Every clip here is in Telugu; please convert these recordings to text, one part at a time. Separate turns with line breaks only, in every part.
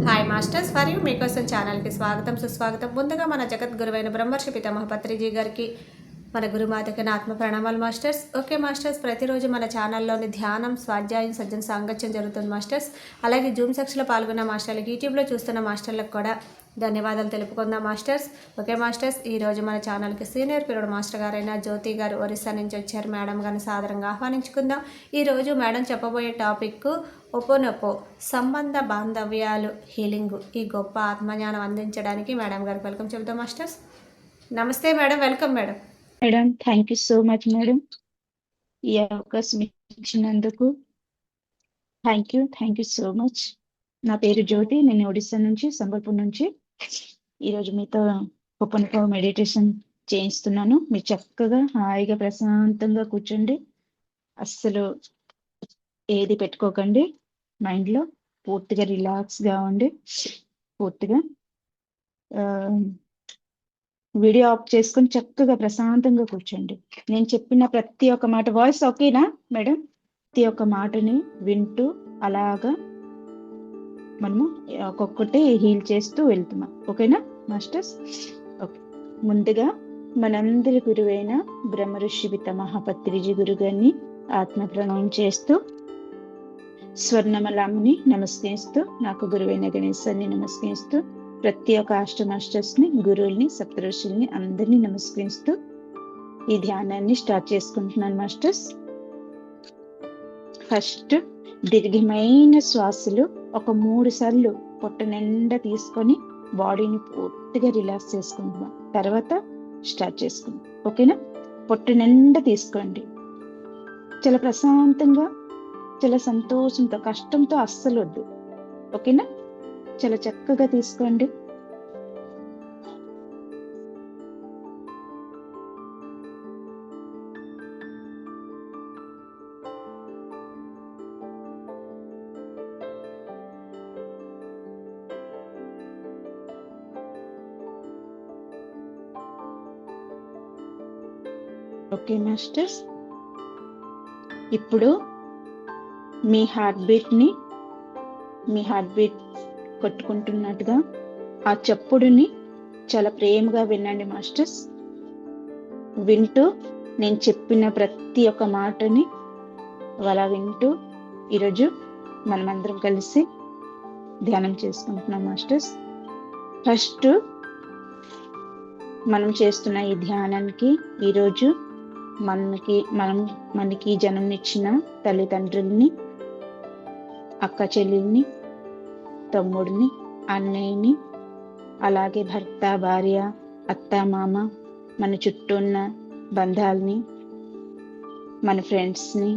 హాయ్ మాస్టర్స్ మరియు మీకోసం ఛానల్కి స్వాగతం సుస్వాగతం. ముందుగా మన జగద్గురువైన బ్రహ్మర్షి పితామహ పత్రిజీ గారికి మన గురుమాతకి నా ఆత్మ ప్రణామాలు మాస్టర్స్. ఓకే మాస్టర్స్, ప్రతిరోజు మన ఛానల్లోని ధ్యానం, స్వాధ్యాయం, సజ్జన సాంగత్యం జరుగుతుంది మాస్టర్స్. అలాగే జూమ్ సెక్షన్లో పాల్గొన్న మాస్టర్లకు, యూట్యూబ్లో చూస్తున్న మాస్టర్లకు కూడా ధన్యవాదాలు తెలుపుకుందాం మాస్టర్స్. ఓకే మాస్టర్స్, ఈరోజు మన ఛానల్కి సీనియర్ పీరియడ్ మాస్టర్ గారైన జ్యోతి గారు ఒరిస్సా నుంచి వచ్చారు. మేడం గారిని సాదరంగా ఆహ్వానించుకుందాం. ఈరోజు మేడం చెప్పబోయే టాపిక్ ఒపోనొపో, సంబంధ బాంధవ్యాలు హీలింగ్. ఈ గొప్ప ఆత్మజ్ఞానం అందించడానికి మేడం గారికి వెల్కమ్ చెబుతాం మాస్టర్స్. నమస్తే madam, welcome madam.
Madam, thank you so much madam, ఈ అవకాశం ఇచ్చినందుకు. Thank you so much. నా పేరు జ్యోతి, నేను ఒడిస్సా నుంచి, సంబల్పూర్ నుంచి ఈరోజు మీతో ఒపోనొపో మెడిటేషన్ చేయిస్తున్నాను. మీరు చక్కగా హాయిగా ప్రశాంతంగా కూర్చోండి. అస్సలు ఏది పెట్టుకోకండి, మైండ్లో పూర్తిగా రిలాక్స్గా ఉండి పూర్తిగా వీడియో ఆఫ్ చేసుకొని చక్కగా ప్రశాంతంగా కూర్చోండి. నేను చెప్పిన ప్రతి ఒక్క మాట, వాయిస్ ఓకేనా మేడం? ప్రతి ఒక్క మాటని వింటూ అలాగా మనము ఒక్కొక్కటి హీల్ చేస్తూ వెళ్తున్నాం. ఓకేనా మాస్టర్స్? ఓకే. ముందుగా మనందరి గురువైన బ్రహ్మర్షి పితామహ పత్రిజీ గురుగారిని ఆత్మ ప్రణామం చేస్తూ, స్వర్ణమలాంని నమస్కరిస్తూ, నాకు గురువైన గణేశాన్ని నమస్కరిస్తూ, ప్రతి ఒక్క మాస్టర్స్ ని, గురువుల్ని, సప్తఋషుల్ని అందరినీ నమస్కరిస్తూ ఈ ధ్యానాన్ని స్టార్ట్ చేసుకుంటున్నాను మాస్టర్స్. ఫస్ట్ దీర్ఘమైన శ్వాసలు ఒక 3 సార్లు పొట్ట నిండా తీసుకొని బాడీని పూర్తిగా రిలాక్స్ చేసుకుంటున్నాం. తర్వాత స్టార్ట్ చేసుకుందాం. ఓకేనా? పొట్ట నిండా తీసుకోండి. చాలా ప్రశాంతంగా, చాలా సంతోషంతో, కష్టంతో అస్సలు వద్దు. ఓకేనా? చాలా చక్కగా తీసుకోండి. ఓకే మాస్టర్స్, ఇప్పుడు మీ హార్ట్ బీట్ కొట్టుకుంటున్నట్టుగా ఆ చప్పుడుని చాలా ప్రేమగా వినండి మాస్టర్స్. వింటూ నేను చెప్పిన ప్రతి ఒక్క మాటని అలా వింటూ ఈరోజు మనమందరం కలిసి ధ్యానం చేసుకుంటున్నాం మాస్టర్స్. ఫస్ట్ మనం చేస్తున్న ఈ ధ్యానానికి ఈరోజు మనకి జన్మనిచ్చిన తల్లిదండ్రుల్ని, అక్క చెల్లెల్ని, తమ్ముడిని, అన్నయ్యని, అలాగే భర్త, భార్య, అత్త, మామ, మన చుట్టూ ఉన్న బంధాలని, మన ఫ్రెండ్స్ని,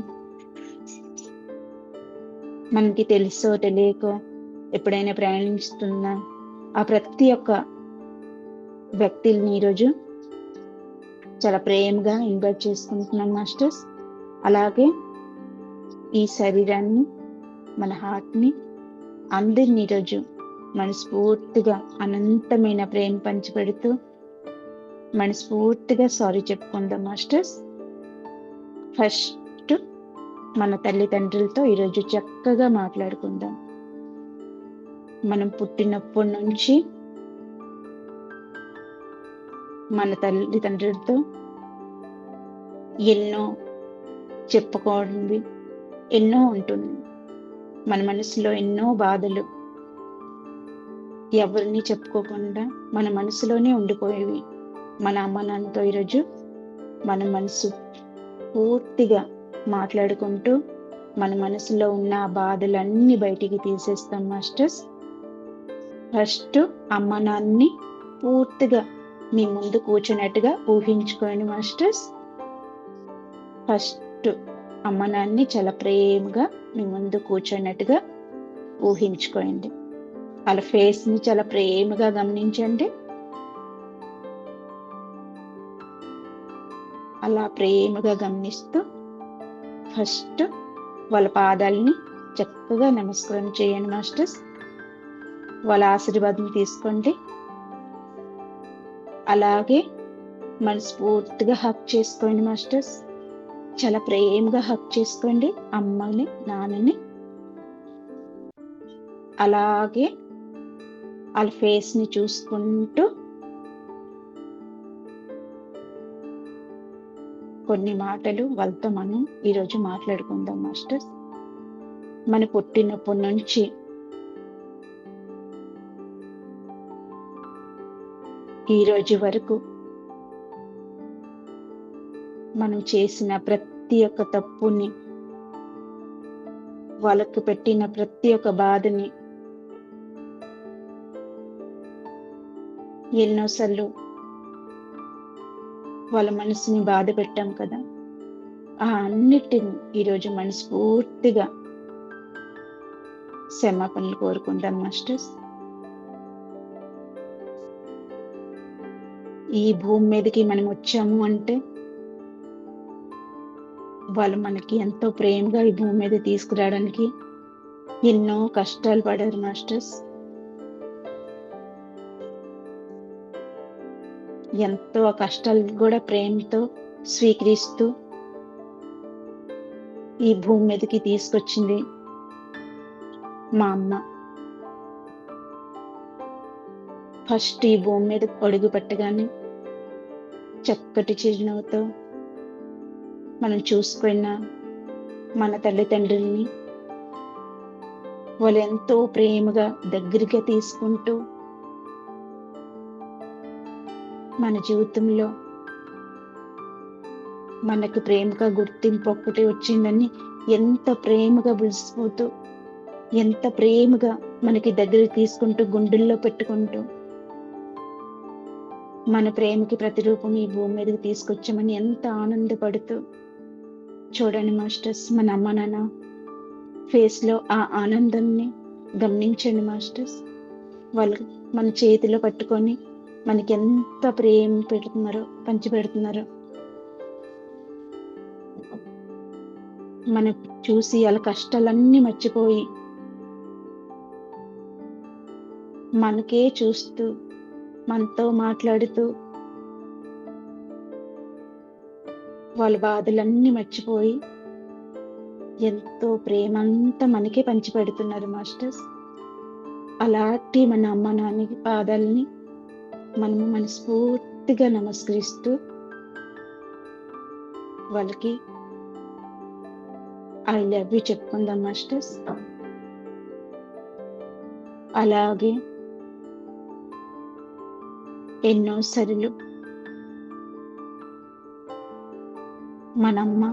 మనకి తెలుసో తెలియకో ఎప్పుడైనా ప్రయాణిస్తున్న ఆ ప్రతి ఒక్క వ్యక్తుల్ని ఈరోజు చాలా ప్రేమగా ఇన్వైట్ చేసుకుంటున్నాం మాస్టర్స్. అలాగే ఈ శరీరాన్ని, మన హార్ట్ని, అందరినీ ఈరోజు మనస్ఫూర్తిగా అనంతమైన ప్రేమ పంచిపెడుతూ మనస్ఫూర్తిగా సారీ చెప్పుకుందాం మాస్టర్స్. ఫస్ట్ మన తల్లిదండ్రులతో ఈరోజు చక్కగా మాట్లాడుకుందాం. మనం పుట్టినప్పటి నుంచి మన తల్లిదండ్రులతో ఎన్నో చెప్పుకోవడం ఎన్నో ఉంటుంది. మన మనసులో ఎన్నో బాధలు ఎవరిని చెప్పుకోకుండా మన మనసులోనే ఉండిపోయేవి. మన అమ్మ నాన్నతో ఈరోజు మన మనసు పూర్తిగా మాట్లాడుకుంటూ మన మనసులో ఉన్న ఆ బాధలన్నీ బయటికి తీసేస్తాం మాస్టర్స్. ఫస్ట్ అమ్మ నాన్నని పూర్తిగా మీ ముందు కూర్చున్నట్టుగా ఊహించుకోండి మాస్టర్స్. ఫస్ట్ అమ్మ నాన్నని చాలా ప్రేమగా మీ ముందు కూర్చున్నట్టుగా ఊహించుకోండి. వాళ్ళ ఫేస్ ని చాలా ప్రేమగా గమనించండి. అలా ప్రేమగా గమనిస్తూ ఫస్ట్ వాళ్ళ పాదాలని చక్కగా నమస్కారం చేయండి మాస్టర్స్. వాళ్ళ ఆశీర్వాదం తీసుకోండి. అలాగే మనస్ఫూర్తిగా హక్ చేసుకోండి మాస్టర్స్. చాలా ప్రేమగా హక్ చేసుకోండి అమ్మని, నాన్నని. అలాగే వాళ్ళ ఫేస్ని చూసుకుంటూ కొన్ని మాటలు వాళ్ళతో మనం ఈరోజు మాట్లాడుకుందాం మాస్టర్స్. మన పుట్టినప్పటి నుంచి ఈ రోజు వరకు మనం చేసిన ప్రతి ఒక్క తప్పుని, వాళ్ళకు పెట్టిన ప్రతి ఒక్క బాధని ఎన్నోసార్లు వాళ్ళ మనసుని బాధ పెట్టాం కదా. ఆ అన్నిటిని ఈరోజు మనస్ఫూర్తిగా క్షమాపణలు కోరుకుంటాం మాస్టర్స్. ఈ భూమి మీదకి మనం వచ్చాము అంటే వాళ్ళు మనకి ఎంతో ప్రేమగా ఈ భూమి మీద తీసుకురావడానికి ఎన్నో కష్టాలు పడారు మాస్టర్స్. ఎంతో ఆ కష్టాలు కూడా ప్రేమతో స్వీకరిస్తూ ఈ భూమి మీదకి తీసుకొచ్చింది మా అమ్మ. ఫస్ట్ ఈ భూమి మీద అడుగు పెట్టగానే చక్కటి చిరునవ్వుతో మనం చూసుకున్న మన తల్లిదండ్రుల్ని వాళ్ళు ఎంతో ప్రేమగా దగ్గరగా తీసుకుంటూ మన జీవితంలో మనకు ప్రేమగా గుర్తింపు ఒక్కటి వచ్చిందని ఎంత ప్రేమగా పిలిచిపోతూ, ఎంత ప్రేమగా మనకి దగ్గర తీసుకుంటూ, గుండెల్లో పెట్టుకుంటూ మన ప్రేమకి ప్రతిరూపం ఈ భూమి మీదకి తీసుకొచ్చామని ఎంత ఆనందపడుతూ. చూడండి మాస్టర్స్, మన అమ్మ నాన్న ఫేస్ లో ఆ ఆనందాన్ని గమనించండి మాస్టర్స్. వాళ్ళు మన చేతిలో పట్టుకొని మనకి ఎంత ప్రేమ పెడుతున్నారో, పంచి పెడుతున్నారో మనం చూసి వాళ్ళ కష్టాలన్నీ మర్చిపోయి మనకే చూస్తూ, మనతో మాట్లాడుతూ వాళ్ళ బాధలన్నీ మర్చిపోయి ఎంతో ప్రేమ అంతా మనకే పంచిపెడుతున్నారు మాస్టర్స్. అలాంటి మన అమ్మ నాన్న పాదాలని మనము మనస్ఫూర్తిగా నమస్కరిస్తూ వాళ్ళకి ఐ లవ్ యూ చెప్పుకుందాం మాస్టర్స్. అలాగే ఎన్నోసార్లు మనమ్మ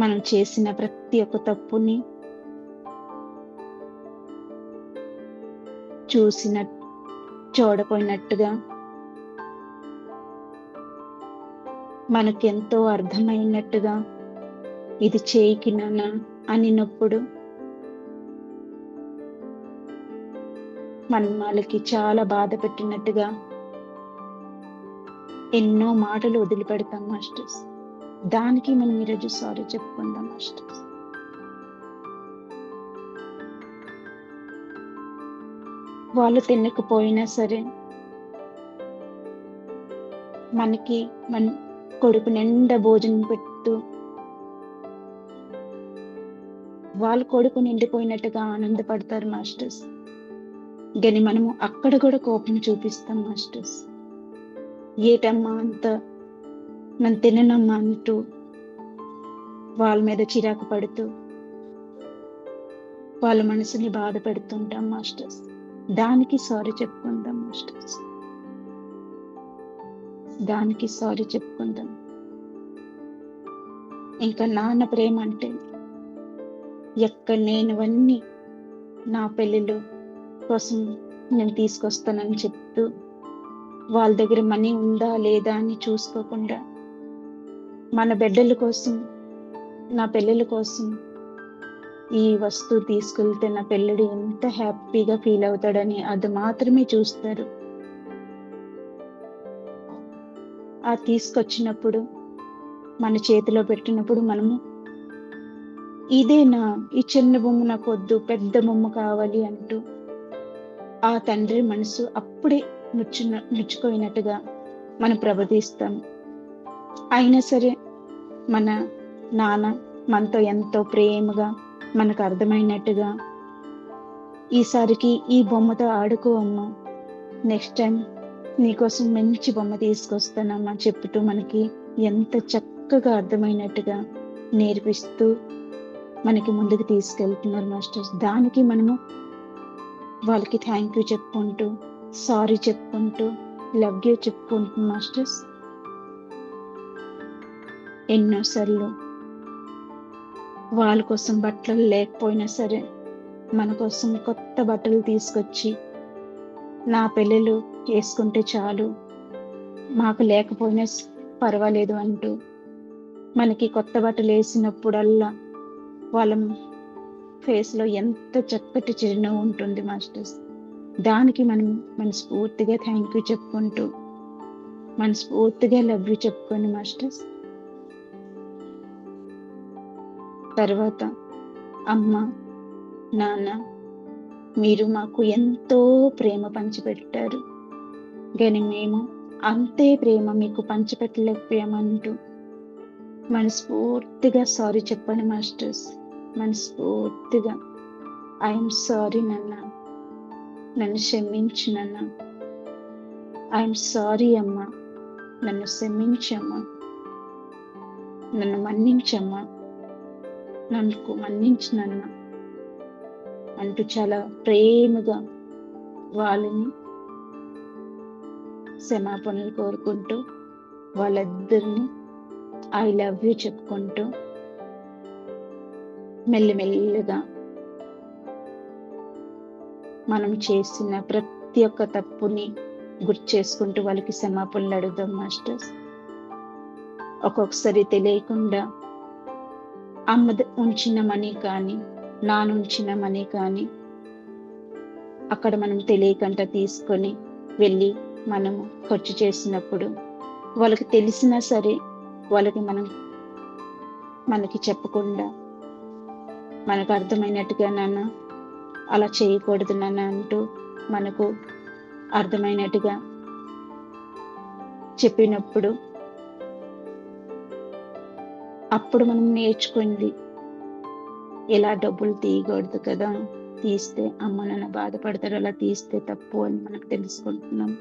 మనం చేసిన ప్రతి ఒక్క తప్పుని చూడపోయినట్టుగా మనకెంతో అర్థమైనట్టుగా ఇది చేయకి నాన్న అనినప్పుడు మనం వాళ్ళకి చాలా బాధ పెట్టినట్టుగా ఎన్నో మాటలు వదిలిపెడతాం మాస్టర్స్. దానికి మనం ఈరోజు సారీ చెప్పుకుందాం మాస్టర్స్. వాళ్ళు తినకపోయినా సరే మనకి మన కొడుకు నిండా భోజనం పెట్టు వాళ్ళ కొడుకు నిండిపోయినట్టుగా ఆనందపడతారు మాస్టర్స్. కానీ మనము అక్కడ కూడా కోపం చూపిస్తాం మాస్టర్స్. ఏటమ్మా అంత నన్ను తిననమ్మా అంటూ వాళ్ళ మీద చిరాకు పడుతూ వాళ్ళ మనసుని బాధ పెడుతుంటాం మాస్టర్స్. దానికి సారీ చెప్పుకుందాం మాస్టర్స్. దానికి సారీ చెప్పుకుందాం. ఇంకా నాన్న ప్రేమ అంటే ఎక్కడ నేనువన్నీ నా పెళ్ళిళ్ళు కోసం నేను తీసుకొస్తానని చెప్తూ వాళ్ళ దగ్గర మనీ ఉందా లేదా అని చూసుకోకుండా మన బిడ్డల కోసం, నా పెళ్ళిళ్ళ కోసం ఈ వస్తువు తీసుకెళ్తే నా పెళ్ళిడు ఎంత హ్యాపీగా ఫీల్ అవుతాడని అది మాత్రమే చూస్తారు. ఆ తీసుకొచ్చినప్పుడు మన చేతిలో పెట్టినప్పుడు మనము ఇదేనా, ఈ చిన్న బొమ్మ నాకు వద్దు, పెద్ద బొమ్మ కావాలి అంటూ ఆ తండ్రి మనసు అప్పుడే ముచ్చుకోయినట్టుగా మనం ప్రవర్తిస్తాం. అయినా సరే మన నాన్న మనతో ఎంతో ప్రేమగా మనకు అర్థమైనట్టుగా ఈసారికి ఈ బొమ్మతో ఆడుకో అమ్మా, నెక్స్ట్ టైం నీకోసం మంచి బొమ్మ తీసుకొస్తానమ్మా చెప్పుతూ మనకి ఎంత చక్కగా అర్థమైనట్టుగా నేర్పిస్తూ మనకి ముందుకు తీసుకెళ్తున్నారు మాస్టర్స్. దానికి మనము వాళ్ళకి థ్యాంక్ యూ చెప్పుకుంటూ, సారీ చెప్పుకుంటూ, లవ్ యూ చెప్పుకుంటున్నాం మాస్టర్స్. ఎన్నోసార్లు వాళ్ళ కోసం బట్టలు లేకపోయినా సరే మన కోసం కొత్త బట్టలు తీసుకొచ్చి, నా పిల్లలు వేసుకుంటే చాలు, మాకు లేకపోయినా పర్వాలేదు అంటూ మనకి కొత్త బట్టలు వేసినప్పుడల్లా వాళ్ళ ఫేస్లో ఎంత చక్కటి చిరునవ్వు ఉంటుంది మాస్టర్స్. దానికి మనం మనస్ఫూర్తిగా థ్యాంక్ యూ చెప్పుకుంటూ, మనస్ఫూర్తిగా లవ్ యూ చెప్పుకోండి మాస్టర్స్. తర్వాత అమ్మ, నాన్న, మీరు మాకు ఎంతో ప్రేమ పంచిపెట్టారు, కానీ మేము అంతే ప్రేమ మీకు పంచిపెట్టలేకపోయామంటూ మనస్ఫూర్తిగా సారీ చెప్పండి మాస్టర్స్. మనస్ఫూర్తిగా ఐఎమ్ సారీ నాన్న, నన్ను క్షమించు నాన్న, ఐఎమ్ సారీ అమ్మా, నన్ను క్షమించమ్మా, నన్ను మన్నించమ్మా, నన్ను మన్నించినన్నా అంటూ చాలా ప్రేమగా వాళ్ళని క్షమాపణలు కోరుకుంటూ, వాళ్ళిద్దరిని ఐ లవ్ యూ చెప్పుకుంటూ మెల్లిమెల్లిగా మనం చేసిన ప్రతి ఒక్క తప్పుని గుర్తు చేసుకుంటూ వాళ్ళకి క్షమాపణలు అడుగుదాం మాస్టర్స్. ఒక్కొక్కసారి తెలియకుండా అమ్మ ఉంచిన మనీ కానీ, నాన్న ఉంచిన మనీ కానీ అక్కడ మనం తెలియకుండా తీసుకొని వెళ్ళి మనము ఖర్చు చేసినప్పుడు వాళ్ళకి తెలిసినా సరే వాళ్ళకి మనకి చెప్పకుండా, మనకు అర్థమైనట్టుగా నాన్న అలా చేయకూడదు నాన్న అంటూ మనకు అర్థమైనట్టుగా చెప్పినప్పుడు అప్పుడు మనం నేర్చుకుంది ఎలా డబ్బులు తీయకూడదు కదా, తీస్తే అమ్మ నాన్న బాధపడతారు, అలా తీస్తే తప్పు అని మనకు తెలుసుకుంటున్నాం.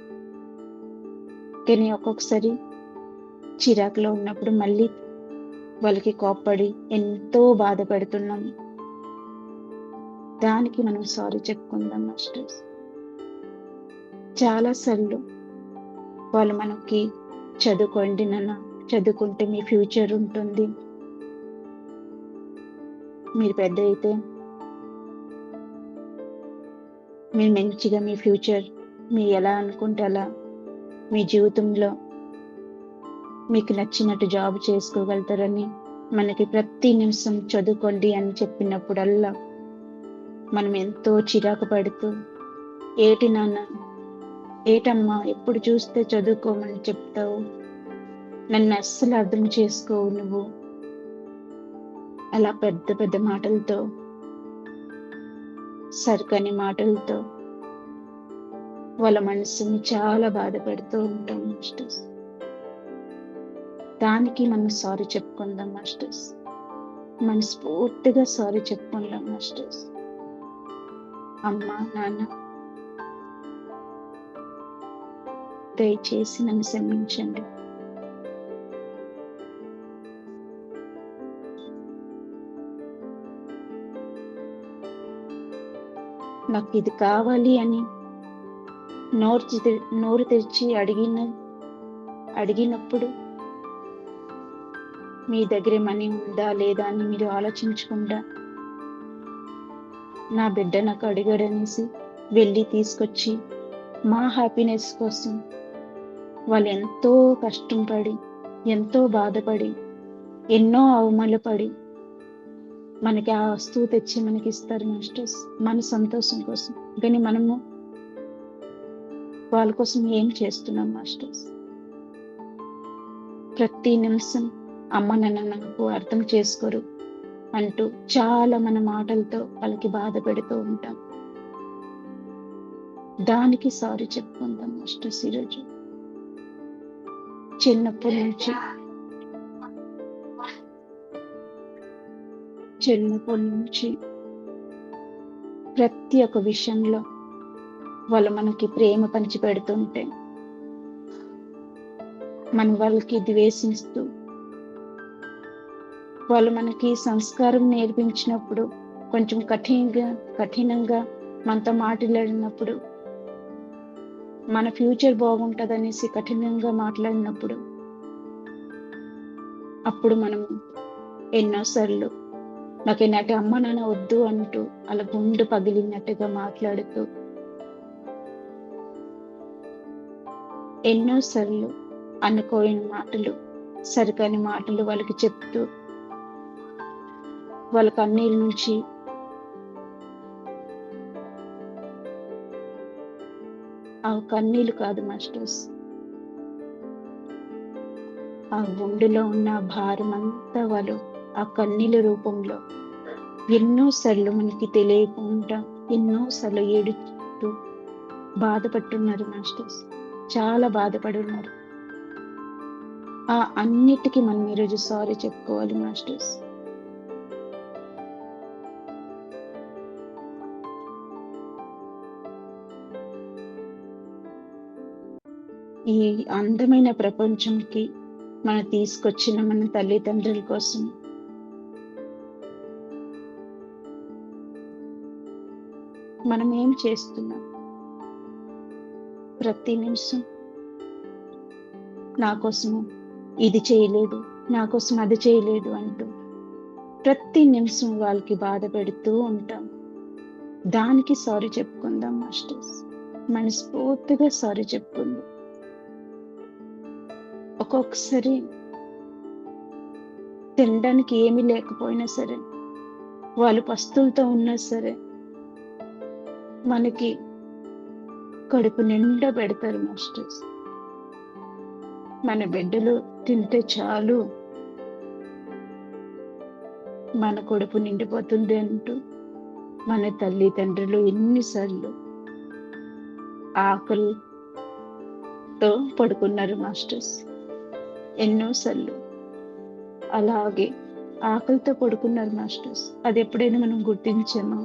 కానీ ఒక్కొక్కసారి చిరాకులో ఉన్నప్పుడు మళ్ళీ వాళ్ళకి కోప్పడి ఎంతో బాధపడుతున్నాం. దానికి మనం సారీ చెప్పుకుందాం మాస్టర్స్. చాలాసార్లు వాళ్ళు మనకి చదువుకోండి నాన్న, చదువుకుంటే మీ ఫ్యూచర్ ఉంటుంది, మీరు పెద్ద అయితే మీరు మంచిగా మీ ఫ్యూచర్ మీరు ఎలా అనుకుంటే అలా మీ జీవితంలో మీకు నచ్చినట్టు జాబ్ చేసుకోగలుగుతారని మనకి ప్రతి నిమిషం చదువుకోండి అని చెప్పినప్పుడల్లా మనం ఎంతో చిరాకు పడుతూ, ఏటి నాన్న, ఏటమ్మా ఎప్పుడు చూస్తే చదువుకోమని చెప్తావు, నన్ను అస్సలు అర్థం చేసుకోవు నువ్వు, అలా పెద్ద పెద్ద మాటలతో, సరికని మాటలతో వాళ్ళ మనసుని చాలా బాధపడుతూ ఉంటాం మాస్టర్స్. దానికి మనం సారీ చెప్పుకుందాం మాస్టర్స్. మనస్ఫూర్తిగా సారీ చెప్పుకుందాం మాస్టర్స్. అమ్మ, నాన్న, దయచేసి నన్ను క్షమించండి. నాకు ఇది కావాలి అని నోరు తెరిచి అడిగినప్పుడు మీ దగ్గర మనీ ఉందా లేదా అని మీరు ఆలోచించకుండా, నా బిడ్డ నాకు అడిగాడనేసి వెళ్ళి తీసుకొచ్చి మా హ్యాపీనెస్ కోసం వాళ్ళు ఎంతో కష్టం పడి, ఎంతో బాధపడి, ఎన్నో అవమానపడి మనకి ఆ వస్తువు తెచ్చి మనకి ఇస్తారు మాస్టర్స్, మన సంతోషం కోసం. కానీ మనము వాళ్ళ కోసం ఏం చేస్తున్నాం మాస్టర్స్? ప్రతి నిమిషం అమ్మ నాన్న నాకు అర్థం చేసుకోరు అంటూ చాలా మన మాటలతో వాళ్ళకి బాధ పెడుతూ ఉంటాం. దానికి సారీ చెప్పుకుందాం మాస్టర్స్. ఈరోజు చిన్నప్పటి నుంచి చిన్నప్పటి నుంచి ప్రతి ఒక్క విషయంలో వాళ్ళు మనకి ప్రేమ పంచి పెడుతుంటే మనం వాళ్ళకి ద్వేషిస్తూ, వాళ్ళు మనకి సంస్కారం నేర్పించినప్పుడు కొంచెం కఠినంగా మనతో మాట్లాడినప్పుడు, మన ఫ్యూచర్ బాగుంటుందనేసి కఠినంగా మాట్లాడినప్పుడు, అప్పుడు మనం ఎన్నోసార్లు నాకు ఈనాటి అమ్మ నాన్న వద్దు అంటూ అలా గుండు పగిలినట్టుగా మాట్లాడుతూ, ఎన్నోసార్లు అనుకోని మాటలు, సరికాని మాటలు వాళ్ళకి చెప్తూ, వాళ్ళ కన్నీళ్ళ నుంచి ఆ కన్నీళ్ళు కాదు మాస్టర్స్, ఆ గుండెలో ఉన్న భారం అంతా వాళ్ళు ఆ కన్నీళ్ళ రూపంలో ఎన్నోసార్లు మనకి తెలియకుండా ఎన్నోసార్లు ఏడుస్తూ బాధపడుతున్నారు మాస్టర్స్. చాలా బాధపడి ఉన్నారు. ఆ అన్నిటికీ మనం ఈరోజు సారీ చెప్పుకోవాలి మాస్టర్స్. ఈ అందమైన ప్రపంచంకి మనం తీసుకొచ్చిన మన తల్లిదండ్రుల కోసం మనం ఏం చేస్తున్నాం? ప్రతి నిమిషం నా కోసము ఇది చేయలేదు, నా కోసం అది చేయలేదు అంటూ ప్రతి నిమిషం వాళ్ళకి బాధ పెడుతూ ఉంటాం. దానికి సారీ చెప్పుకుందాం మాస్టర్స్. మనస్ఫూర్తిగా సారీ చెప్పుకుందాం. ఒక్కొక్కసారి తినడానికి ఏమీ లేకపోయినా సరే, వాళ్ళు పస్తులతో ఉన్నా సరే, మనకి కడుపు నిండా పెడతారు మాస్టర్స్. మన బిడ్డలు తింటే చాలు, మన కడుపు నిండిపోతుంది అంటూ మన తల్లిదండ్రులు ఎన్నిసార్లు ఆకలితో పడుకున్నారు మాస్టర్స్. ఎన్నోసార్లు అలాగే ఆకలితో పడుకున్నారు మాస్టర్స్. అది ఎప్పుడైనా మనం గుర్తించామా?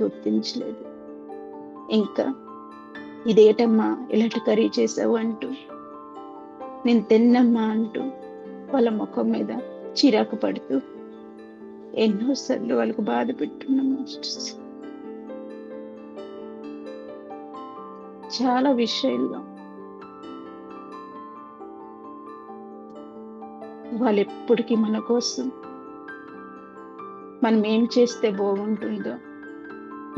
గుర్తించలేదు. ఇంకా ఇదేటమ్మా ఇలాంటి కర్రీ చేసావు అంటూ, నేను తిన్నమ్మా అంటూ వాళ్ళ ముఖం మీద చిరాకు పడుతూ ఎన్నోసార్లు వాళ్ళకు బాధ పెట్టున్నాం మాస్టర్స్. చాలా విషయాల్లో వాళ్ళు ఎప్పటికీ మన కోసం మనం ఏం చేస్తే బాగుంటుందో,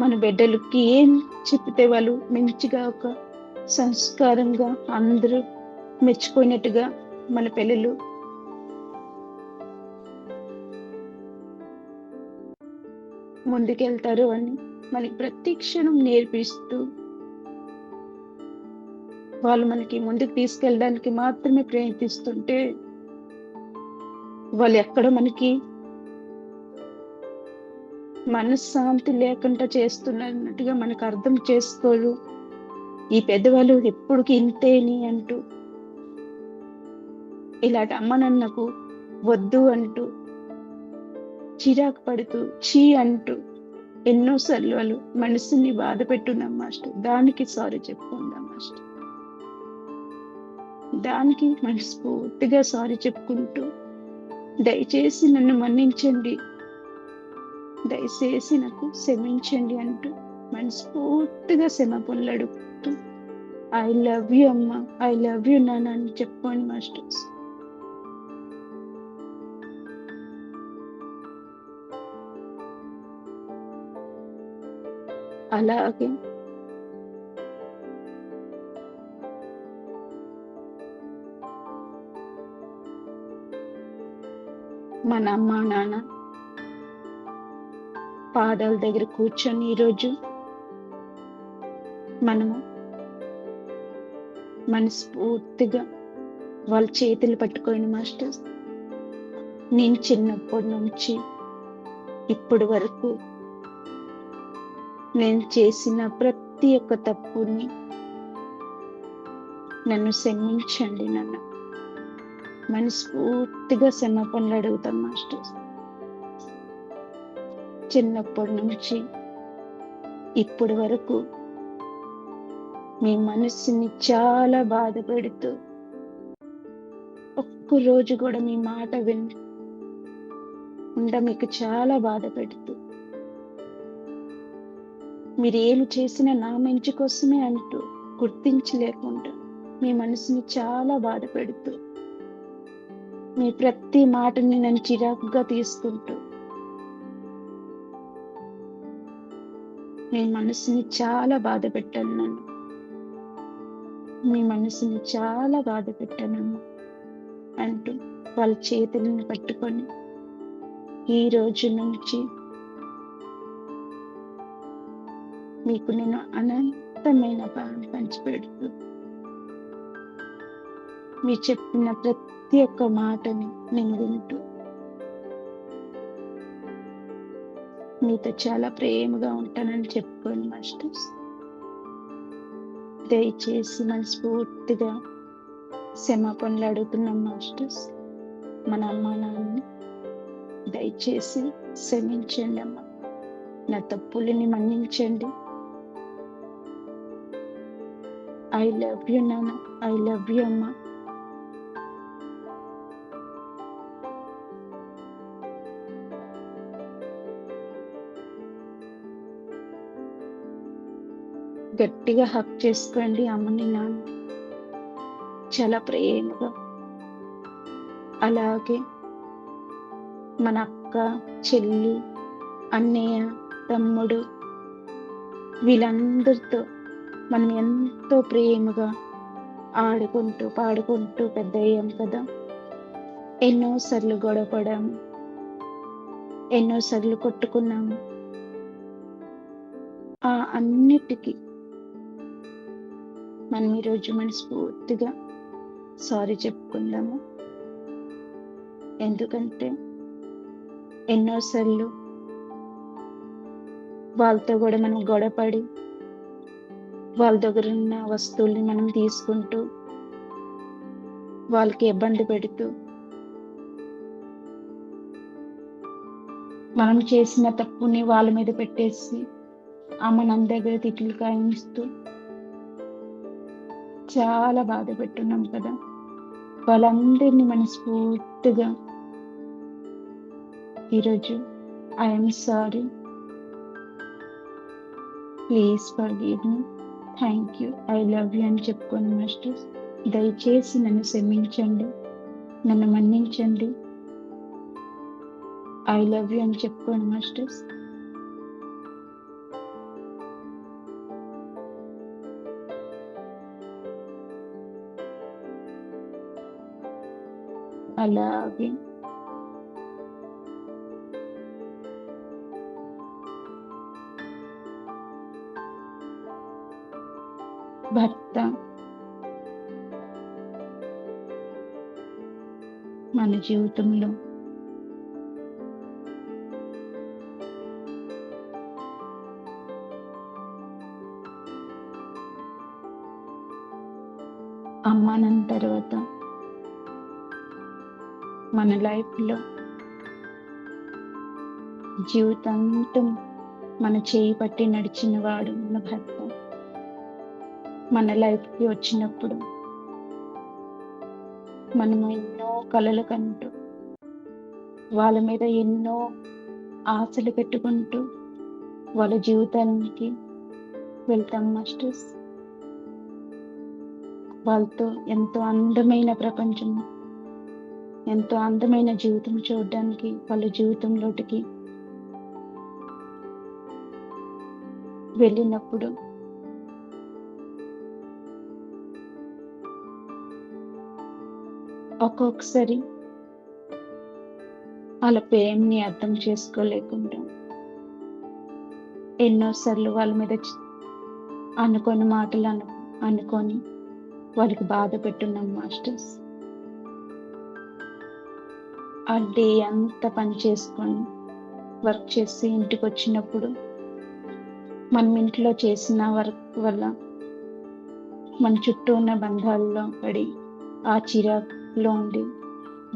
మన బిడ్డలకి ఏం చెప్తే వాళ్ళు మంచిగా ఒక సంస్కారంగా అందరూ మెచ్చుకునేట్టుగా మన పిల్లలు ముందుకెళ్తారు అని మనకి ప్రతి క్షణం నేర్పిస్తూ, వాళ్ళు మనకి ముందుకు తీసుకెళ్ళడానికి మాత్రమే ప్రయత్నిస్తుంటే, వాళ్ళు ఎక్కడ మనకి మనశ్శాంతి లేకుండా చేస్తున్నట్టుగా మనకు అర్థం చేసుకోరు. ఈ పెద్దవాళ్ళు ఎప్పటికీ ఇంతేని అంటూ, ఇలాంటి అమ్మ నాన్నకు వద్దు అంటూ చిరాకు పడుతూ చీ అంటూ ఎన్నోసార్లు వాళ్ళు మనసుని బాధ పెట్టున్నాం మాస్టర్. దానికి సారీ చెప్పుకుందాం మాస్టర్. దానికి మనస్ఫూర్తిగా సారీ చెప్పుకుంటూ, దయచేసి నన్ను మన్నించండి, దయచేసి నాకు క్షమించండి అంటూ మనస్ఫూర్తిగా క్షమాపణలు అడుగుతూ, ఐ లవ్ యూ అమ్మా, ఐ లవ్ యూ నాన్న అని చెప్పుకోండి మాస్టర్స్. అలాగే మన అమ్మ నాన్న పాదాల దగ్గర కూర్చొని ఈరోజు మనము మనస్ఫూర్తిగా వాళ్ళ చేతులు పట్టుకోండి మాస్టర్స్. నేను చిన్నప్పటి నుంచి ఇప్పటి వరకు నేను చేసిన ప్రతి ఒక్క తప్పుని నన్ను క్షమించండి నాన్న. మనస్ఫూర్తిగా క్షమాపణలు అడుగుతాం మాస్టర్స్. చిన్నప్పటి నుంచి ఇప్పటి వరకు మీ మనసుని చాలా బాధ పెడుతూ, ఒక్కరోజు కూడా మీ మాట మీకు చాలా బాధ పెడుతూ, మీరు ఏమి చేసినా నా మంచి కోసమే అంటూ గుర్తించలేకుండా మీ మనసుని చాలా బాధ పెడుతూ, మీ ప్రతి మాటని నన్ను చిరాకుగా తీసుకుంటూ, మీ మనసుని చాలా బాధ పెట్టాను నన్ను, మీ మనసుని చాలా బాధ పెట్టానమ్మా అంటూ వాళ్ళ చేతులను పట్టుకొని ఈ రోజు నుంచి మీకు నేను అనంతమైన పంచిపెడుతూ, మీరు చెప్పిన ప్రతి ఒక్క మాటని నేను వింటూ మీతో చాలా ప్రేమగా ఉంటానని చెప్పుకోండి మాస్టర్స్. దయచేసి మనస్ఫూర్తిగా క్షమాపణలు అడుగుతున్నాం మాస్టర్స్. మన అమ్మ నాన్నని దయచేసి క్షమించండి అమ్మ, నా తప్పులని మన్నించండి. ఐ లవ్ యూ నాన్న, ఐ లవ్ యూ అమ్మ. గట్టిగా హక్ చేసుకోండి అమ్మని నాన్న, చాలా ప్రేమగా. అలాగే మన అక్క, చెల్లి, అన్నయ్య, తమ్ముడు వీళ్ళందరితో మనం ఎంతో ప్రేమగా ఆడుకుంటూ పాడుకుంటూ పెద్ద అయ్యాం కదా. ఎన్నోసార్లు గొడవపడాము, ఎన్నోసార్లు కొట్టుకున్నాము. ఆ అన్నిటికీ మనం ఈరోజు మనస్ఫూర్తిగా సారీ చెప్పుకుందాము. ఎందుకంటే ఎన్నోసార్లు వాళ్ళతో కూడా మనం గొడవపడి వాళ్ళ దగ్గర ఉన్న వస్తువుల్ని మనం తీసుకుంటూ వాళ్ళకి ఇబ్బంది పెడుతూ, మనం చేసిన తప్పుని వాళ్ళ మీద పెట్టేసి మన దగ్గర తిట్లు కాయిస్తూ చాలా బాధ పెట్టున్నాం కదా. వాళ్ళందరినీ మనస్ఫూర్తిగా ఈరోజు I'm sorry, please forgive me, thank you, I love you అని చెప్పుకోండి మాస్టర్స్. దయచేసి నన్ను క్షమించండి, నన్ను మన్నించండి, ఐ లవ్ యూ అని చెప్పుకోండి మాస్టర్స్. అలాగే భర్త మన జీవితంలో అమ్మానం తర్వాత మన లైఫ్లో జీవితాంతం మన చేయి పట్టి నడిచిన వాడు మన భర్త. మన లైఫ్కి వచ్చినప్పుడు మనము ఎన్నో కలలు కంటూ వాళ్ళ మీద ఎన్నో ఆశలు పెట్టుకుంటూ వాళ్ళ జీవితానికి వెళ్తాం మాస్టర్స్. వాళ్ళతో ఎంతో అందమైన ప్రపంచం, ఎంతో అందమైన జీవితం చూడడానికి వాళ్ళ జీవితంలోకి వెళ్ళినప్పుడు ఒక్కొక్కసారి వాళ్ళ ప్రేమని అర్థం చేసుకోలేకుండా ఎన్నోసార్లు వాళ్ళ మీద అనుకోని మాటలు అనుకొని వాళ్ళకి బాధ పెట్టున్నాం మాస్టర్స్. ఆ డే అంతా పని చేసుకొని వర్క్ చేసి ఇంటికి వచ్చినప్పుడు మనం ఇంట్లో చేసిన వర్క్ వల్ల మన చుట్టూ ఉన్న బంధాల్లో పడి ఆ చిరాకులో ఉండి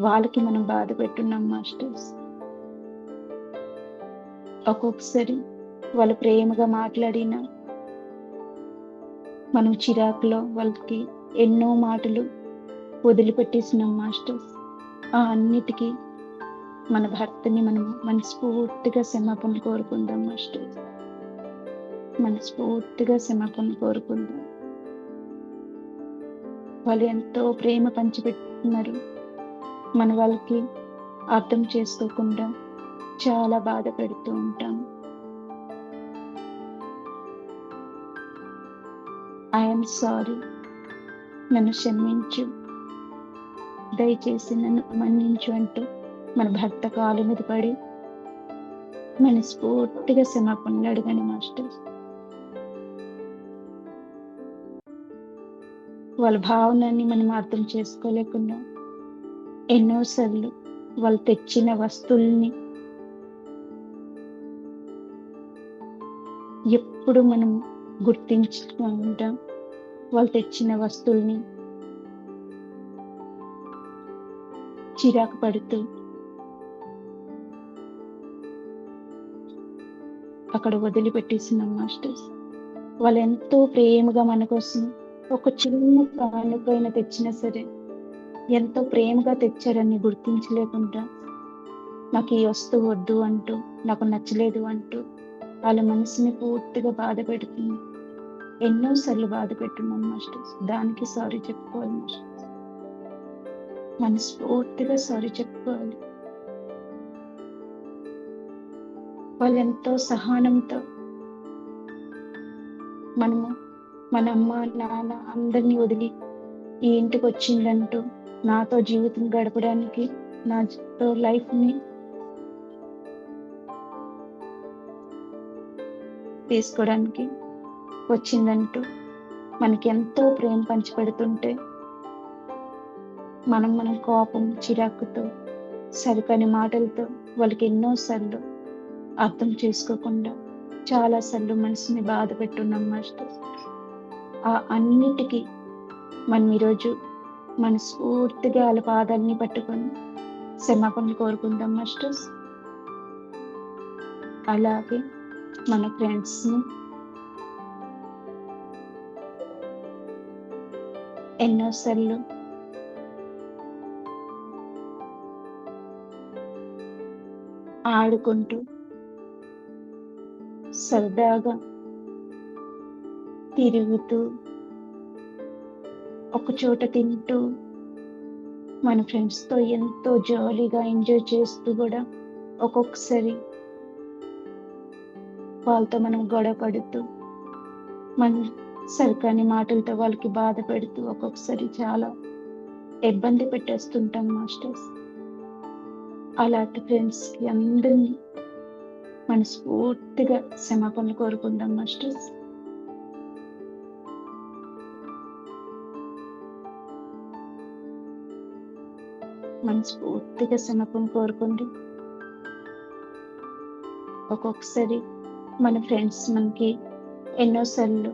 వాళ్ళకి మనం బాధ పెట్టున్నాం మాస్టర్స్. ఒక్కొక్కసారి వాళ్ళు ప్రేమగా మాట్లాడిన మనం చిరాకులో వాళ్ళకి ఎన్నో మాటలు వదిలిపెట్టేసినాం మాస్టర్స్. ఆ అన్నిటికీ మన భర్తని మనం మనస్ఫూర్తిగా క్షమాపణ కోరుకుందాం మాస్టర్స్. మనస్ఫూర్తిగా క్షమాపణ కోరుకుందాం. వాళ్ళు ఎంతో ప్రేమ పంచిపెట్టుతున్నారు, మన వాళ్ళకి అర్థం చేసుకోకుండా చాలా బాధ పెడుతూ ఉంటాం. ఐఎమ్ సారీ, నన్ను క్షమించు, దయచేసి నన్ను మన్నించు అంటూ మన భర్త కాలు మీద పడి మనస్ఫూర్తిగా క్షమాపణలు అడగండి మాస్టర్. వాళ్ళ భావనని మనం అర్థం చేసుకోలేకుండా ఎన్నోసార్లు వాళ్ళు తెచ్చిన వస్తువుల్ని ఎప్పుడు మనం గుర్తించుకుంటాం. వాళ్ళు తెచ్చిన వస్తువుల్ని చిరాకు పడుతూ అక్కడ వదిలిపెట్టేసినాం మాస్టర్స్. వాళ్ళు ఎంతో ప్రేమగా మన కోసం ఒక చిన్న కానుకైనా తెచ్చినా సరే ఎంతో ప్రేమగా తెచ్చారని గుర్తించలేకుండా నాకు ఈ వస్తువు వద్దు అంటూ, నాకు నచ్చలేదు అంటూ వాళ్ళ మనసుని పూర్తిగా బాధ పెడుతుంది. ఎన్నోసార్లు బాధ పెట్టున్నాం మాస్టర్స్. దానికి సారీ చెప్పుకోవాలి మాస్టర్స్. మనస్ఫూర్తిగా సారీ చెప్పుకోవాలి. వాళ్ళు ఎంతో సహనంతో మనము మన అమ్మ నాన్న అందరినీ వదిలి ఈ ఇంటికి వచ్చిందంటూ నాతో జీవితం గడపడానికి, నాతో లైఫ్ని తీసుకోవడానికి వచ్చిందంటూ మనకి ఎంతో ప్రేమ పంచిపెడుతుంటే మనం కోపం చిరాకుతో సరికని మాటలతో వాళ్ళకి ఎన్నోసార్లు అర్థం చేసుకోకుండా చాలాసార్లు మనసుని బాధ పెట్టున్నాం మాస్టర్. ఆ అన్నిటికీ మనం ఈరోజు మనస్ఫూర్తిగా వాళ్ళ పాదాలని పట్టుకొని క్షమాపణలు కోరుకుందాం మాస్టర్స్. అలాగే మన ఫ్రెండ్స్ని ఎన్నోసార్లు ఆడుకుంటూ సరదాగా తిరుగుతూ ఒక చోట తింటూ మన ఫ్రెండ్స్తో ఎంతో జాలీగా ఎంజాయ్ చేస్తూ కూడా ఒక్కొక్కసారి వాళ్ళతో మనం గొడవ పడుతూ మన సరికాని మాటలతో వాళ్ళకి బాధ పెడుతూ ఒక్కొక్కసారి చాలా ఇబ్బంది పెట్టేస్తుంటాం మాస్టర్స్. అలాంటి ఫ్రెండ్స్కి అందరినీ మనస్ఫూర్తిగా క్షమాపణలు కోరుకుందాం మాస్టర్స్. మనస్ఫూర్తిగా క్షమాపణ కోరుకోండి. ఒక్కొక్కసారి మన ఫ్రెండ్స్ మనకి ఎన్నోసార్లు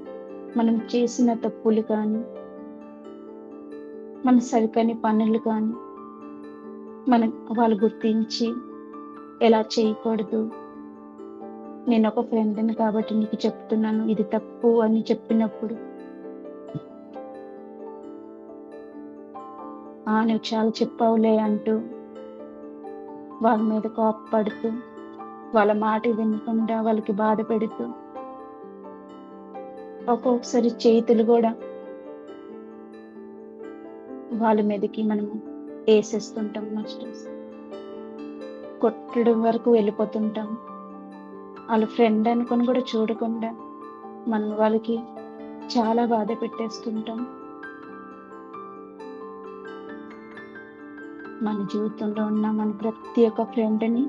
మనం చేసిన తప్పులు కానీ, మన సరికాని పనులు కానీ వాళ్ళు గుర్తించి ఎలా చేయకూడదు, నేను ఒక ఫ్రెండ్ని కాబట్టి నీకు చెప్తున్నాను ఇది తప్పు అని చెప్పినప్పుడు నువ్వు చాలా చెప్పావులే అంటూ వాళ్ళ మీద కోపపడుతూ వాళ్ళ మాట వినకుండా వాళ్ళకి బాధ పెడుతూ ఒక్కొక్కసారి చేతులు కూడా వాళ్ళ మీదకి మనము వేసేస్తుంటాం మాస్టర్స్. కొట్టడం వరకు వెళ్ళిపోతుంటాం. వాళ్ళ ఫ్రెండ్ అనుకొని కూడా చూడకుండా మనం వాళ్ళకి చాలా బాధ పెట్టేస్తుంటాం. మన జీవితంలో ఉన్న మన ప్రతి ఒక్క ఫ్రెండ్ని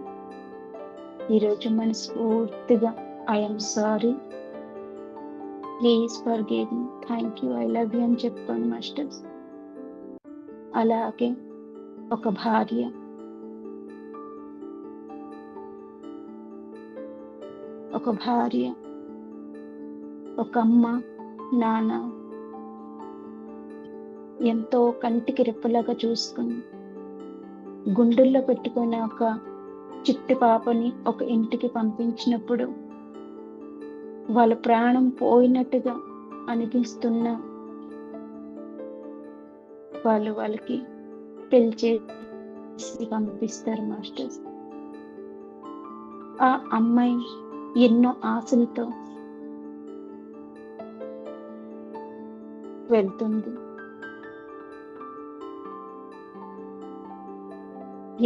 ఈరోజు మనస్ఫూర్తిగా I'm sorry, please forgive me, thank you, I love you అని చెప్పుకోండి మాస్టర్స్. అలాగే ఒక భార్య ఒక అమ్మ నాన్న ఎంతో కంటికి రెప్పలాగా చూసుకుని గుండెల్లో పెట్టుకున్న ఒక చిట్టి పాపని ఒక ఇంటికి పంపించినప్పుడు వాళ్ళ ప్రాణం పోయినట్టుగా అనిపిస్తున్న వాళ్ళకి పెళ్లి చేసి పంపిస్తారు మాస్టర్స్. ఆ అమ్మాయి ఎన్నో ఆశలతో వెళ్తుంది.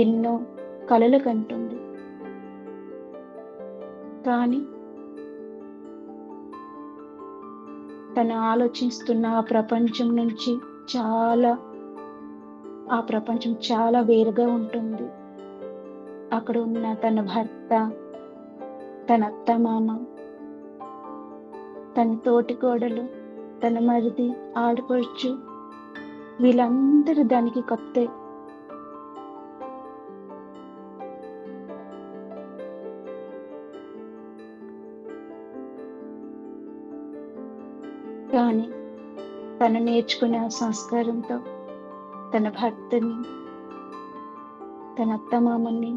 ఎన్నో కలలు కంటుంది. కానీ తను ఆలోచిస్తున్న ఆ ప్రపంచం చాలా వేరుగా ఉంటుంది. అక్కడ ఉన్న తన భర్త, తన అత్తమామ, తన తోటి కోడలు, తన మరిది, ఆడపడుచు, వీళ్ళందరూ దానికి కొత్తే. కానీ తను నేర్చుకునే ఆ సంస్కారంతో తన భర్తని, తన అత్తమామని,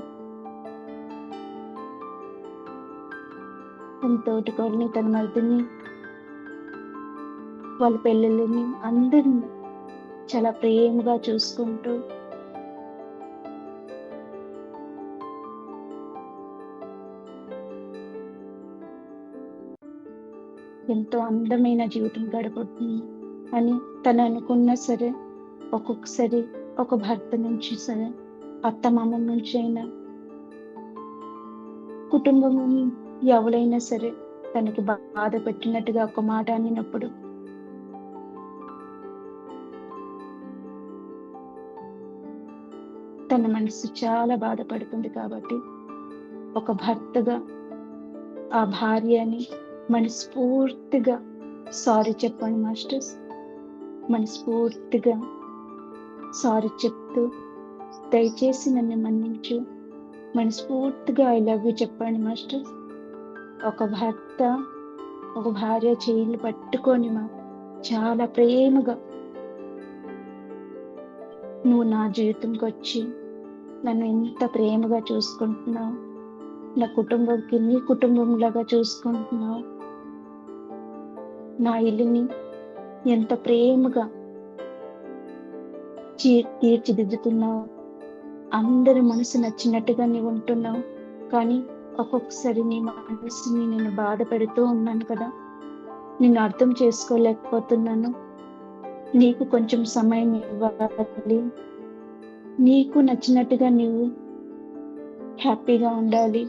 తన తోటికోడని, తన మరిదిని, వాళ్ళ పెళ్ళిళ్ళని అందరినీ చాలా ప్రేమగా చూసుకుంటూ ఎంతో అందమైన జీవితం గడుపుతుంది అని తను అనుకున్నా సరే, ఒక్కొక్కసారి ఒక భర్త నుంచి సరే, అత్తమామ నుంచి అయినా, కుటుంబం ఎవరైనా సరే తనకి బాధ పెట్టినట్టుగా ఒక మాట అనినప్పుడు తన మనసు చాలా బాధపడుతుంది. కాబట్టి ఒక భర్తగా ఆ భార్యని మనస్ఫూర్తిగా సారీ చెప్పండి మాస్టర్స్. మనస్ఫూర్తిగా సారీ చెప్తూ, దయచేసి నన్ను మన్నించు, మనస్ఫూర్తిగా ఐ లవ్ యూ చెప్పండి మాస్టర్స్. ఒక భర్త ఒక భార్య చేయిలు పట్టుకొని చాలా ప్రేమగా, నువ్వు నా జీవితంకి వచ్చి నన్ను ఎంత ప్రేమగా చూసుకుంటున్నావు, నా కుటుంబంకి నీ కుటుంబంలాగా చూసుకుంటున్నావు, నా ఇల్లుని ఎంత ప్రేమగా తీర్చిదిద్దుతున్నావు, అందరి మనసు నచ్చినట్టుగా నీవు ఉంటున్నావు. కానీ ఒక్కొక్కసారి నీ మనసుని నేను బాధ పెడుతూ ఉన్నాను కదా, నిన్ను అర్థం చేసుకోలేకపోతున్నాను. నీకు కొంచెం సమయం ఇవ్వాలి, నీకు నచ్చినట్టుగా నీవు హ్యాపీగా ఉండాలి,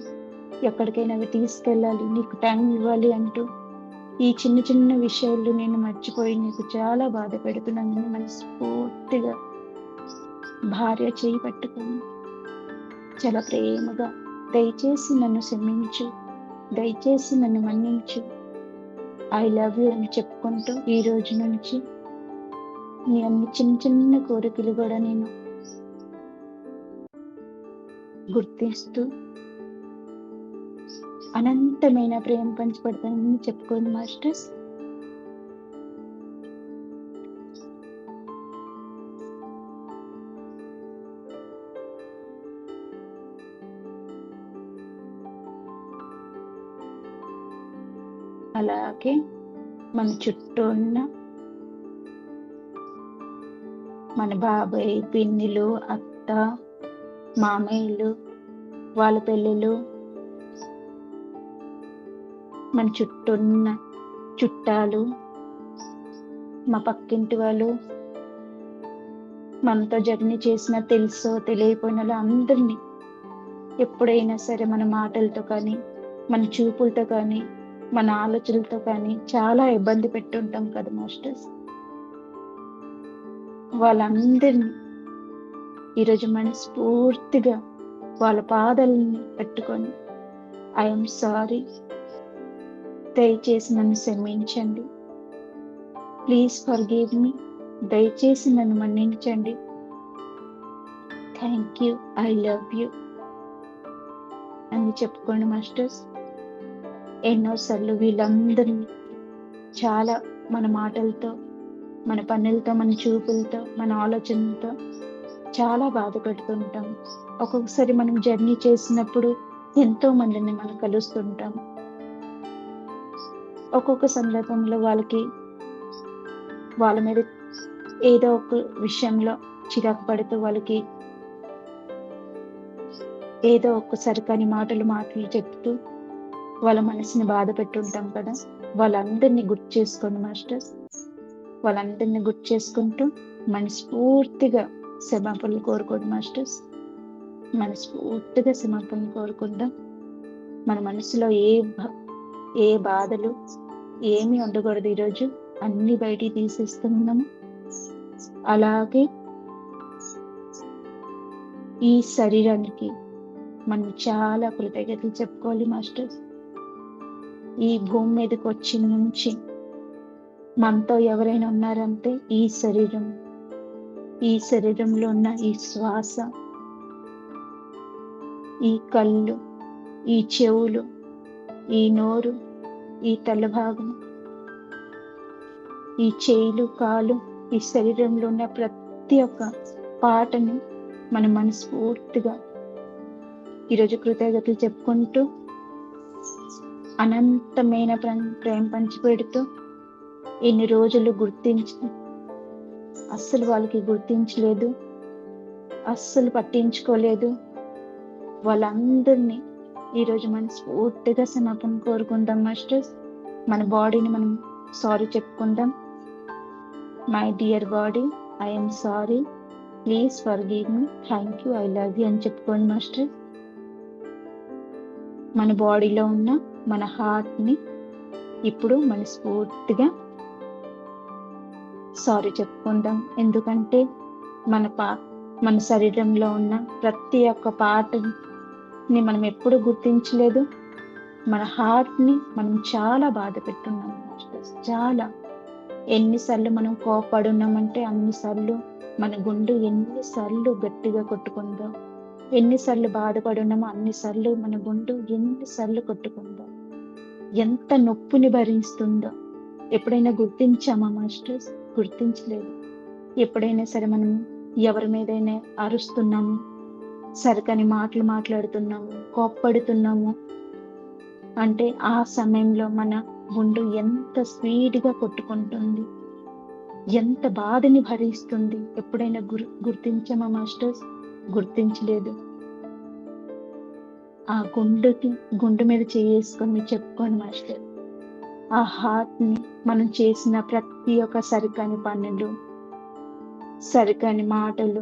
ఎక్కడికైనా తీసుకెళ్ళాలి, నీకు టైం ఇవ్వాలి అంటూ ఈ చిన్న చిన్న విషయాలు నేను మర్చిపోయి నీకు చాలా బాధ పెడుతున్నాను. మనస్ఫూర్తిగా భార్య చేయి పట్టుకొని చాలా ప్రేమగా, దయచేసి నన్ను క్షమించు, దయచేసి నన్ను మన్నించు, ఐ లవ్ యూ అని చెప్పుకుంటూ ఈ రోజు నుంచి నీ అన్ని చిన్న చిన్న కోరికలు కూడా నేను గుర్తిస్తూ అనంతమైన ప్రేమ పంచిపెడతానని చెప్పుకోండి మాస్టర్స్. అలాగే మన చుట్టూ ఉన్న మన బాబాయ్, పిన్నిలు, అత్త, మామయ్యలు, వాళ్ళ పెళ్ళిళ్ళు, మన చుట్టూ ఉన్న చుట్టాలు, మా పక్కింటి వాళ్ళు, మనతో జర్నీ చేసిన తెలుసో తెలియపోయిన అందరినీ ఎప్పుడైనా సరే మన మాటలతో కానీ, మన చూపులతో కానీ, మన ఆలోచనలతో కానీ చాలా ఇబ్బంది పెట్టుంటాం కదా మాస్టర్స్. వాళ్ళందరినీ ఈరోజు మనస్ఫూర్తిగా వాళ్ళ పాదాలని పెట్టుకొని ఐఎమ్ సారీ, దయచేసి నన్ను క్షమించండి, ప్లీజ్ ఫర్గివ్ మీ, దయచేసి నన్ను మన్నించండి, thank you, I love you అని చెప్పుకోండి మాస్టర్స్. ఎన్నోసార్లు వీళ్ళందరినీ చాలా మన మాటలతో, మన పనులతో, మన చూపులతో, మన ఆలోచనలతో చాలా బాధ పెడుతుంటాం. ఒక్కొక్కసారి మనం జర్నీ చేసినప్పుడు ఎంతో మందిని మనం కలుస్తుంటాం. ఒక్కొక్క సందర్భంలో వాళ్ళ మీద ఏదో ఒక విషయంలో చిరాకు పడుతూ వాళ్ళకి ఏదో ఒక సరికాని మాటలు చెప్తూ వాళ్ళ మనసుని బాధ పెట్టుంటాం కదా. వాళ్ళందరినీ గుర్తు చేసుకోండి మాస్టర్స్. వాళ్ళందరినీ గుర్తు చేసుకుంటూ మనస్ఫూర్తిగా క్షమాపణలు కోరుకోండి మాస్టర్స్. మనస్ఫూర్తిగా క్షమాపణలు కోరుకుందాం. మన మనసులో ఏ బాధలు ఏమీ ఉండకూడదు. ఈరోజు అన్ని బయటికి తీసేస్తున్నాము. అలాగే ఈ శరీరానికి మనం చాలా కృతజ్ఞతలు చెప్పుకోవాలి మాస్టర్స్. ఈ భూమి మీదకి వచ్చిన నుంచి మనతో ఎవరైనా ఉన్నారంటే ఈ శరీరంలో ఉన్న ఈ శ్వాస, ఈ కళ్ళు, ఈ చెవులు, ఈ నోరు, ఈ తల భాగం, ఈ చేయిలు, కాలు, ఈ శరీరంలో ఉన్న ప్రతి ఒక్క పాటని మనం మనస్ఫూర్తిగా ఈరోజు కృతజ్ఞతలు చెప్పుకుంటూ అనంతమైన ప్రేమ పంచిపెడుతూ ఎన్ని రోజులు అస్సలు వాళ్ళకి గుర్తించలేదు, అస్సలు పట్టించుకోలేదు. వాళ్ళందరినీ ఈరోజు మనస్ఫూర్తిగా క్షమాపణ కోరుకుందాం మాస్టర్స్. మన బాడీని మనం సారీ చెప్పుకుందాం. My dear body, I'm sorry, please forgive me, thank you, I love you అని చెప్పుకోండి మాస్టర్. మన బాడీలో ఉన్న మన హార్ట్ని ఇప్పుడు మనస్ఫూర్తిగా సారీ చెప్పుకుందాం. ఎందుకంటే మన శరీరంలో ఉన్న ప్రతి ఒక్క పార్ట్ని మనం ఎప్పుడు గుర్తించలేదు. మన హార్ట్ని మనం చాలా బాధ పెట్టున్నాం మాస్టర్స్. చాలా ఎన్నిసార్లు మనం కోపడున్నామంటే అన్నిసార్లు మన గుండె ఎన్నిసార్లు గట్టిగా కొట్టుకుందో, ఎన్నిసార్లు బాధపడున్నామో అన్నిసార్లు మన గుండె ఎన్నిసార్లు కొట్టుకుందో, ఎంత నొప్పిని భరిస్తుందో ఎప్పుడైనా గుర్తించామా మాస్టర్స్? గుర్తించలేదు. ఎప్పుడైనా సరే మనం ఎవరి మీదైనా అరుస్తున్నాము, సరికని మాటలు మాట్లాడుతున్నాము, కోప్పడుతున్నాము అంటే ఆ సమయంలో మన గుండె ఎంత స్పీడ్గా కొట్టుకుంటుంది, ఎంత బాధని భరిస్తుంది. ఎప్పుడైనా గుర్తించామా మాస్టర్స్? గుర్తించలేదు. ఆ గుండె మీద చేసుకొని మీరు చెప్పుకోండి మాస్టర్. ఆ హార్ట్ని మనం చేసిన ప్రతి ఒక్క సరికాని పనులు, సరికాని మాటలు,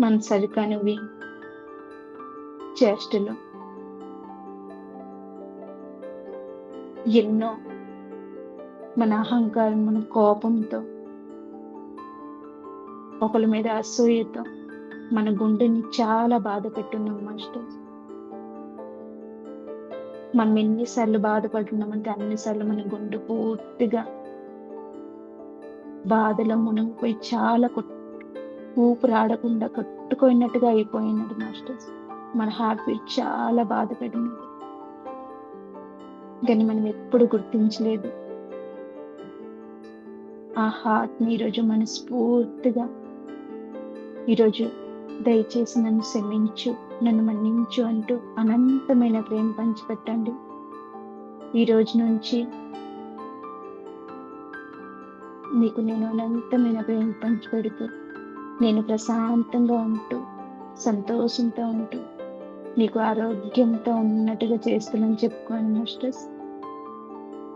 మన సరికానివి చేష్టలు ఎన్నో, మన అహంకారం, మన కోపంతో, ఒకరి మీద అసూయతో మన గుండెని చాలా బాధ పెట్టున్నాం మాస్టర్. మనం ఎన్నిసార్లు బాధపడుతున్నామంటే అన్నిసార్లు మన గుండె పూర్తిగా బాధలో మునిగిపోయి చాలా ఊపిరి ఆడకుండా కట్టుకున్నట్టుగా అయిపోయినది మాస్టర్స్. మన హార్ట్ బీట్ చాలా బాధ పెట్టినది, కానీ మనం ఎప్పుడు గుర్తించలేదు. ఆ హార్ట్ని ఈరోజు మనస్ఫూర్తిగా ఈరోజు దయచేసి నన్ను క్షమించు, నన్ను మన్నించు అంటూ అనంతమైన ప్రేమ పంచిపెట్టండి. ఈ రోజు నుంచి నీకు నేను అనంతమైన ప్రేమ పంచిపెడుతూ నేను ప్రశాంతంగా ఉంటూ సంతోషంతో ఉంటూ నీకు ఆరోగ్యంతో ఉన్నట్టుగా చేస్తున్నాను చెప్పుకోండి మాస్టర్స్.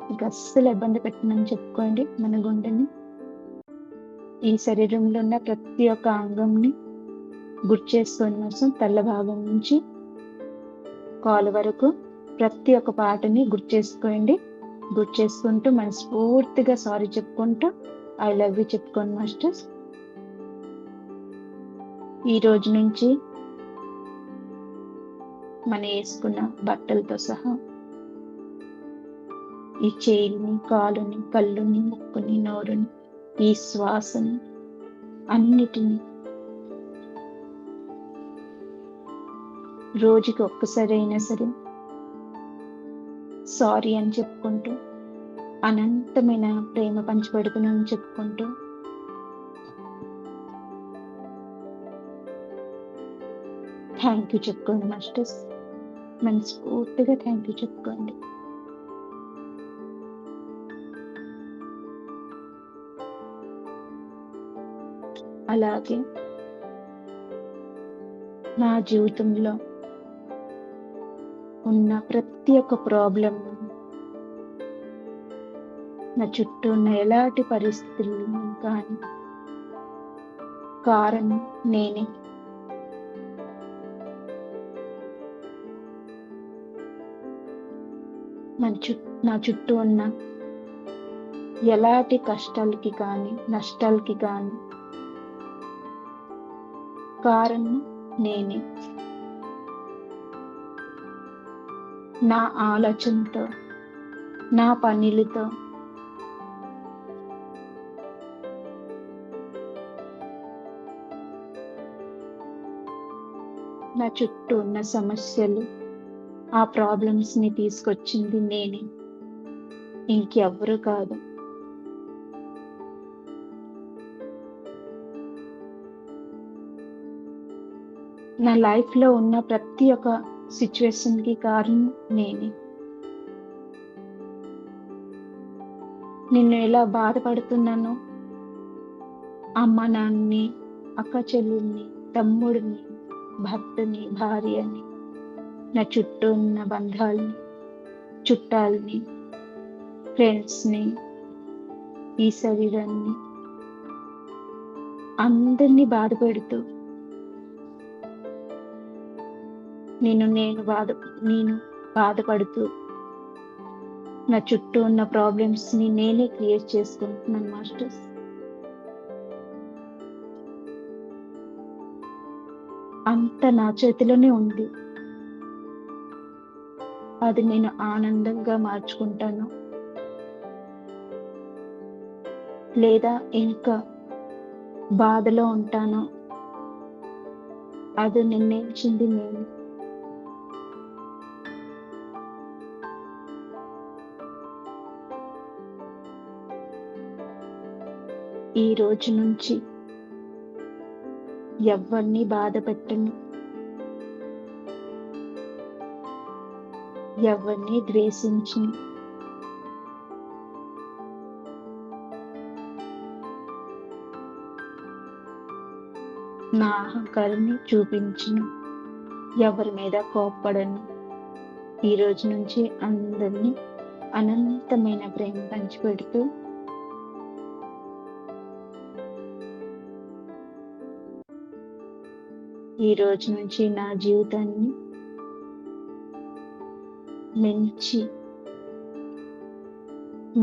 నీకు అస్సలు ఇబ్బంది పెట్టినని చెప్పుకోండి. మన గుండెని, ఈ శరీరంలో ఉన్న ప్రతి ఒక్క అంగంని గుర్తు చేసుకోండి మాస్టర్. తల్ల భాగం నుంచి కాలు వరకు ప్రతి ఒక్క పాటని గుర్తు చేసుకోండి. గుర్తు చేసుకుంటూ మనస్ఫూర్తిగా సారీ చెప్పుకుంటూ ఐ లవ్ యూ చెప్పుకోండి మాస్టర్స్. ఈ రోజు నుంచి మనం వేసుకున్న బట్టలతో సహా ఈ చేయిని, కాలుని, కళ్ళుని, ముక్కుని, నోరుని, ఈ శ్వాసని అన్నిటినీ రోజుకి ఒక్కసారి అయినా సరే సారీ అని చెప్పుకుంటూ అనంతమైన ప్రేమ పంచిపెడుతున్నాను చెప్పుకుంటూ థ్యాంక్ యూ చెప్పుకోండి మాస్టర్స్. మనస్ఫూర్తిగా థ్యాంక్ యూ చెప్పుకోండి. అలాగే నా జీవితంలో ఉన్న ప్రతి ఒక్క ప్రాబ్లం, నా చుట్టూ ఉన్న ఎలాంటి పరిస్థితులను కానీ కారణం నేనే. నా చుట్టూ ఉన్న ఎలాంటి కష్టాలకి కానీ నష్టాలకి కానీ కారణం నేనే. నా ఆలోచనతో, నా పనులతో నా చుట్టూ ఉన్న సమస్యలు, ఆ ప్రాబ్లమ్స్ని తీసుకొచ్చింది నేనే, ఇంకెవ్వరూ కాదు. నా లైఫ్లో ఉన్న ప్రతి ఒక్క సిచ్యువేషన్కి కారణం నేనే. నిన్ను ఎలా బాధపడుతున్నానో అమ్మ నాన్నని, అక్క చెల్లెల్ని, తమ్ముడిని, భర్తని, భార్యని, నా చుట్టూ ఉన్న బంధాలని, చుట్టాలని, ఫ్రెండ్స్ని, ఈ శరీరాన్ని, అందరినీ బాధపెడుతూ నేను బాధపడుతూ నా చుట్టూ ఉన్న ప్రాబ్లమ్స్ని నేనే క్రియేట్ చేసుకుంటున్నాను మాస్టర్స్. అంత నా చేతిలోనే ఉంది. అది నేను ఆనందంగా మార్చుకుంటాను లేదా ఇంకా బాధలో ఉంటాను, అది నిర్ణయించింది నేను. ఈ రోజు నుంచి ఎవరిని బాధ పెట్టను, ఎవరిని ద్వేషించను. నా అహంకారాన్ని చూపించను, ఎవరి మీద కోప్పడను. ఈ రోజు నుంచి అందరినీ అనంతమైన ప్రేమ పంచిపెడుతూ ఈ రోజు నుంచి నా జీవితాన్ని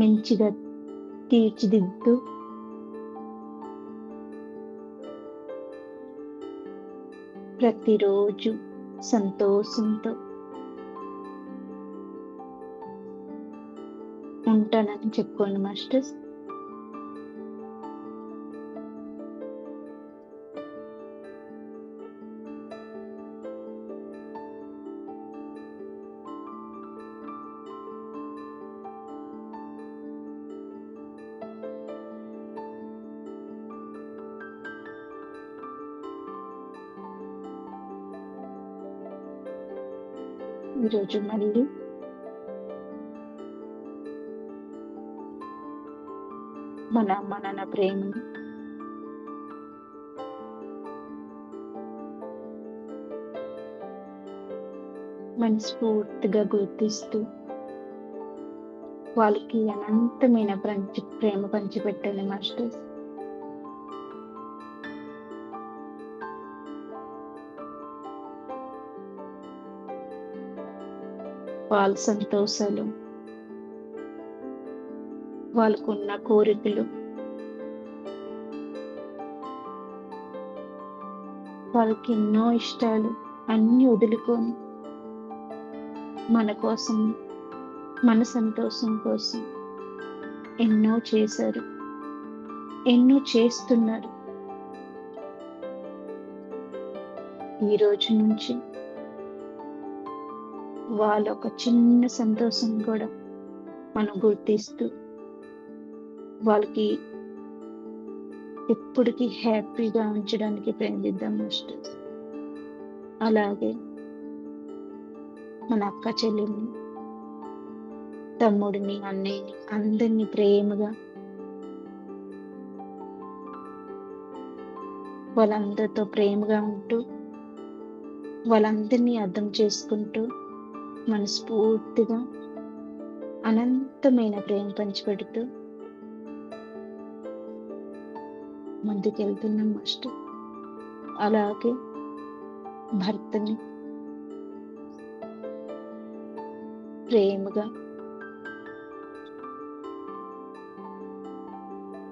మంచిగా తీర్చిదిద్దు ప్రతిరోజు సంతోషంతో ఉంటానని చెప్పుకోండి మాస్టర్స్. ఈరోజు మళ్ళీ మన అమ్మ నాన్న ప్రేమను, మనస్ఫూర్తిగా గుర్తిస్తూ వాళ్ళకి అనంతమైన ప్రేమ పంచిపెట్టండి మాస్టర్స్. వాళ్ళ సంతోషాలు, వాళ్ళకున్న కోరికలు, వాళ్ళకి ఎన్నో ఇష్టాలు అన్నీ వదులుకొని మన కోసం, మన సంతోషం కోసం ఎన్నో చేశారు, ఎన్నో చేస్తున్నారు. ఈ రోజు నుంచి వాళ్ళ ఒక చిన్న సంతోషం కూడా మనం గుర్తిస్తూ వాళ్ళకి ఎప్పటికీ హ్యాపీగా ఉంచడానికి ప్రయత్నిద్దాం మాస్టర్స్. అలాగే మన అక్క చెల్లెల్ని, తమ్ముడిని, అన్నయ్యని అందరినీ ప్రేమగా వాళ్ళందరితో ప్రేమగా ఉంటూ, వాళ్ళందరినీ అర్థం చేసుకుంటూ, మనస్ఫూర్తిగా అనంతమైన ప్రేమ పంచిపెడుతూ ముందుకెళ్తున్నాం మాస్టర్. అలాగే భర్తని ప్రేమగా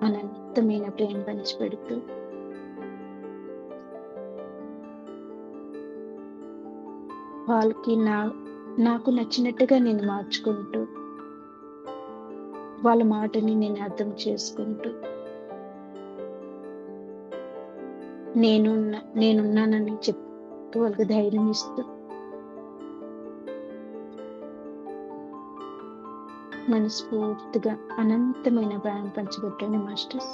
అనంతమైన ప్రేమ పంచిపెడుతూ వాళ్ళకి నాకు నచ్చినట్టుగా నేను మార్చుకుంటూ, వాళ్ళ మాటని నేను అర్థం చేసుకుంటూ, నేనున్నానని చెప్తూ వాళ్ళకి ధైర్యం ఇస్తూ మనస్ఫూర్తిగా అనంతమైన ప్రేమ పంచిపెట్టండి మాస్టర్స్.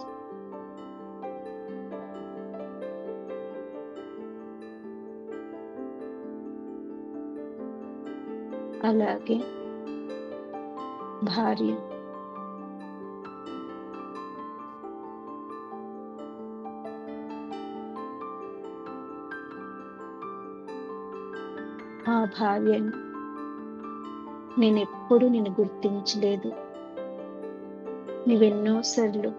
అలాగే భార్య ఆ భార్యని నేనెప్పుడు నిన్ను గుర్తించలేదు. నువ్వెన్నోసార్లు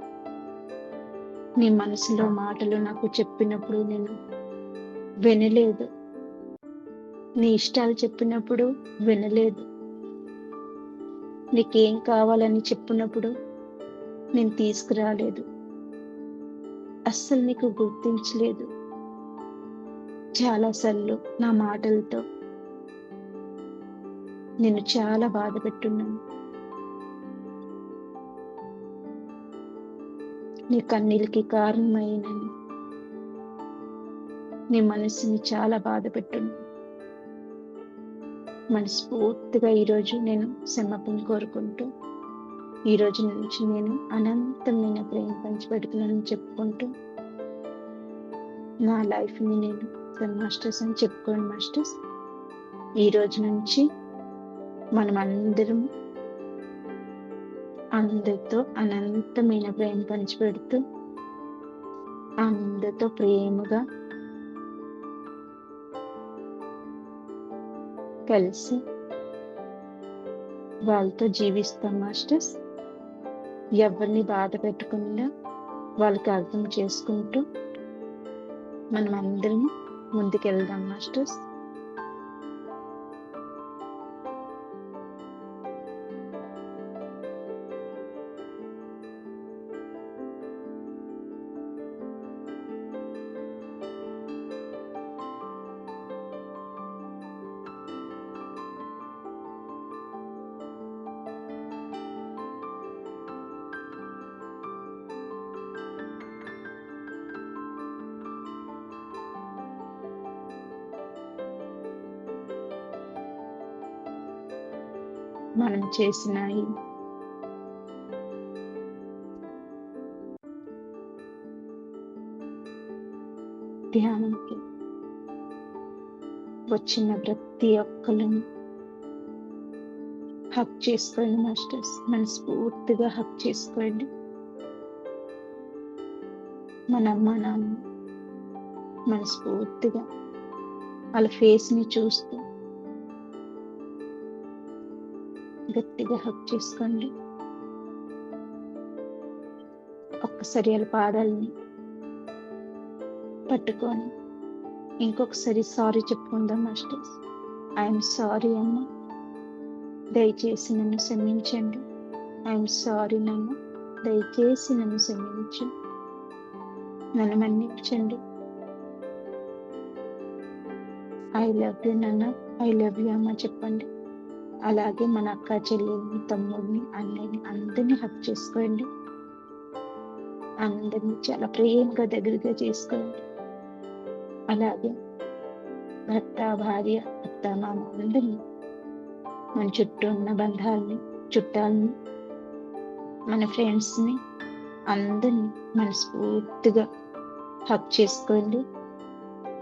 నీ మనసులో మాటలు నాకు చెప్పినప్పుడు నేను వినలేదు. నీ ఇష్టాలు చెప్పినప్పుడు వినలేదు. నీకేం కావాలని చెప్పినప్పుడు నేను తీసుకురాలేదు. అస్సలు నీకు గుర్తించలేదు. చాలాసార్లు నా మాటలతో నిన్ను చాలా బాధ పెట్టున్నాను. నీ కన్నీళ్ళకి కారణమైనని నీ మనసుని చాలా బాధ పెట్టున్నాను. మనస్ఫూర్తిగా ఈరోజు నేను క్షమాపణ కోరుకుంటూ, ఈరోజు నుంచి నేను అనంతమైన ప్రేమ పంచిపెడుతున్నానని చెప్పుకుంటూ నా లైఫ్ని నేను మాస్టర్స్ అని చెప్పుకోండి మాస్టర్స్. ఈ రోజు నుంచి మనం అందరితో అనంతమైన ప్రేమ పంచిపెడుతూ, అందరితో ప్రేమగా కలిసి వాళ్ళతో జీవిస్తాం మాస్టర్స్. ఎవరిని బాధ పెట్టకుండా వాళ్ళకి అర్థం చేసుకుంటూ మనం అందరం ముందుకెళ్దాం మాస్టర్స్. మనం చేసిన ఈ ధ్యానంకి వచ్చిన ప్రతి ఒక్కరిని హక్ చేసుకోండి మాస్టర్స్. మనస్ఫూర్తిగా హక్ చేసుకోండి. మన అమ్మ నాన్న మనస్ఫూర్తిగా వాళ్ళ ఫేస్ని చూస్తూ గట్టిగా హక్ చేసుకోండి. ఒక్కసారి వాళ్ళ పాదాలని పట్టుకొని ఇంకొకసారి సారీ చెప్పుకుందాం మాస్టర్స్. ఐఎమ్ సారీ అమ్మ, దయచేసి నన్ను క్షమించండి. ఐఎమ్ సారీ నాన్న, దయచేసి నన్ను క్షమించు, నన్ను మన్నించండి. ఐ లవ్ యూ నాన్న, ఐ లవ్ యూ అమ్మ చెప్పండి. అలాగే మన అక్క చెల్లెల్ని, తమ్ముడిని, అన్నయ్యని అందరినీ హక్ చేసుకోండి. అందరినీ చాలా ప్రేమగా దగ్గరగా చేసుకోండి. అలాగే భర్త, భార్య, అత్త, మామ అందరినీ, మన చుట్టూ ఉన్న బంధాలని, చుట్టాలని, మన ఫ్రెండ్స్ని అందరినీ మనస్ఫూర్తిగా హక్ చేసుకోండి.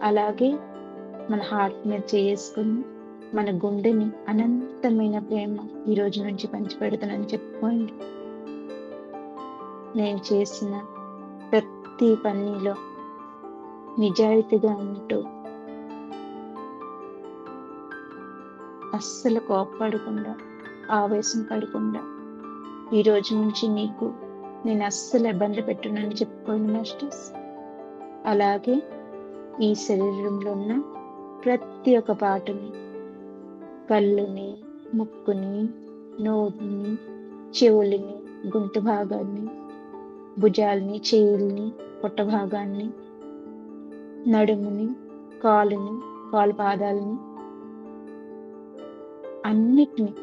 అలాగే మన హార్ట్ మీద చేసుకుని మన గుండెని అనంతమైన ప్రేమ ఈ రోజు నుంచి పంచిపెడతానని చెప్పుకోండి. నేను చేసిన ప్రతి పనిలో నిజాయితీగా ఉంటూ అస్సలు కోప్పడకుండా, ఆవేశం పడకుండా ఈ రోజు నుంచి నీకు నేను అస్సలు ఇబ్బంది పెట్టునని చెప్పుకోండి మాస్టర్స్. అలాగే ఈ శరీరంలో ఉన్న ప్రతి ఒక్క పాటుని, కళ్ళుని, ముక్కుని, నోటిని, చెవులని, గొంతు భాగాన్ని, భుజాల్ని, చేతుల్ని, పొట్ట భాగాన్ని, నడుముని, కాలుని, కాలు పాదాలని, అన్నిటిని,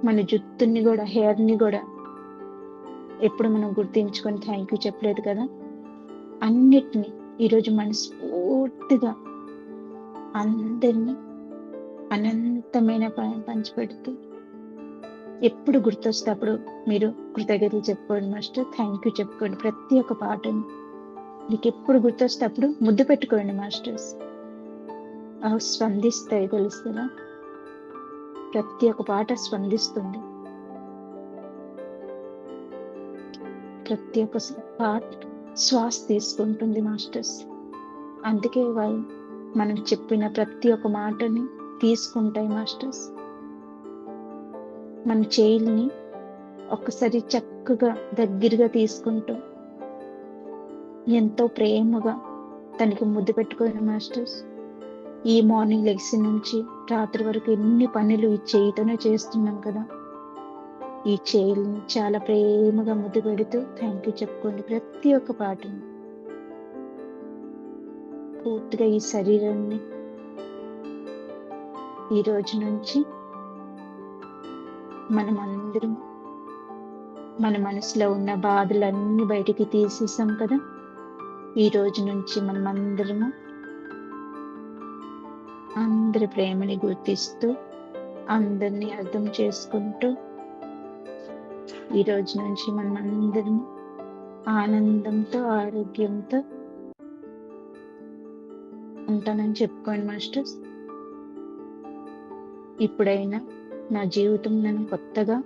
మన జుట్టుని కూడా, హెయిర్ని కూడా ఎప్పుడు మనం గుర్తించుకొని థ్యాంక్ యూ చెప్పలేదు కదా, అన్నిటినీ ఈరోజు మనస్ఫూర్తిగా అందరినీ అనంతమైన పంచిపెడుతూ ఎప్పుడు గుర్తొస్తే అప్పుడు మీరు కృతజ్ఞతలు చెప్పుకోండి మాస్టర్, థ్యాంక్ యూ చెప్పుకోండి. ప్రతి ఒక్క పాటని మీకు ఎప్పుడు గుర్తొస్తే అప్పుడు ముద్దు పెట్టుకోండి మాస్టర్స్. అవి స్పందిస్తాయి తెలుస్తుందా, ప్రతి ఒక్క పాట స్పందిస్తుంది, ప్రతి ఒక్క పాట శ్వాస తీసుకుంటుంది మాస్టర్స్. అందుకే వాళ్ళు మనం చెప్పిన ప్రతి ఒక్క మాటని తీసుకుంటాయి మాస్టర్స్. మన చేయిల్ని ఒక్కసారి చక్కగా దగ్గరగా తీసుకుంటూ ఎంతో ప్రేమగా తనకి ముద్దు పెట్టుకోండి మాస్టర్స్. ఈ మార్నింగ్ లెగ్స్ నుంచి రాత్రి వరకు ఎన్ని పనులు ఈ చేయితోనే చేస్తున్నాం కదా, ఈ చేయిల్ని చాలా ప్రేమగా ముద్దు పెడుతూ థ్యాంక్ యూ చెప్పుకోండి. ప్రతి ఒక్క పాటని పూర్తిగా ఈ శరీరాన్ని ఈ రోజు నుంచి మనమందరం మన మనసులో ఉన్న బాధలన్నీ బయటికి తీసేసాం కదా, ఈ రోజు నుంచి మనమందరము అందరి ప్రేమని గుర్తిస్తూ అందరినీ అర్థం చేసుకుంటూ ఈ రోజు నుంచి మనమందరం ఆనందంతో, ఆరోగ్యంతో ఉంటానని చెప్పుకోండి మాస్టర్స్. ఇప్పుడైనా నా జీవితం నేను కొత్తగా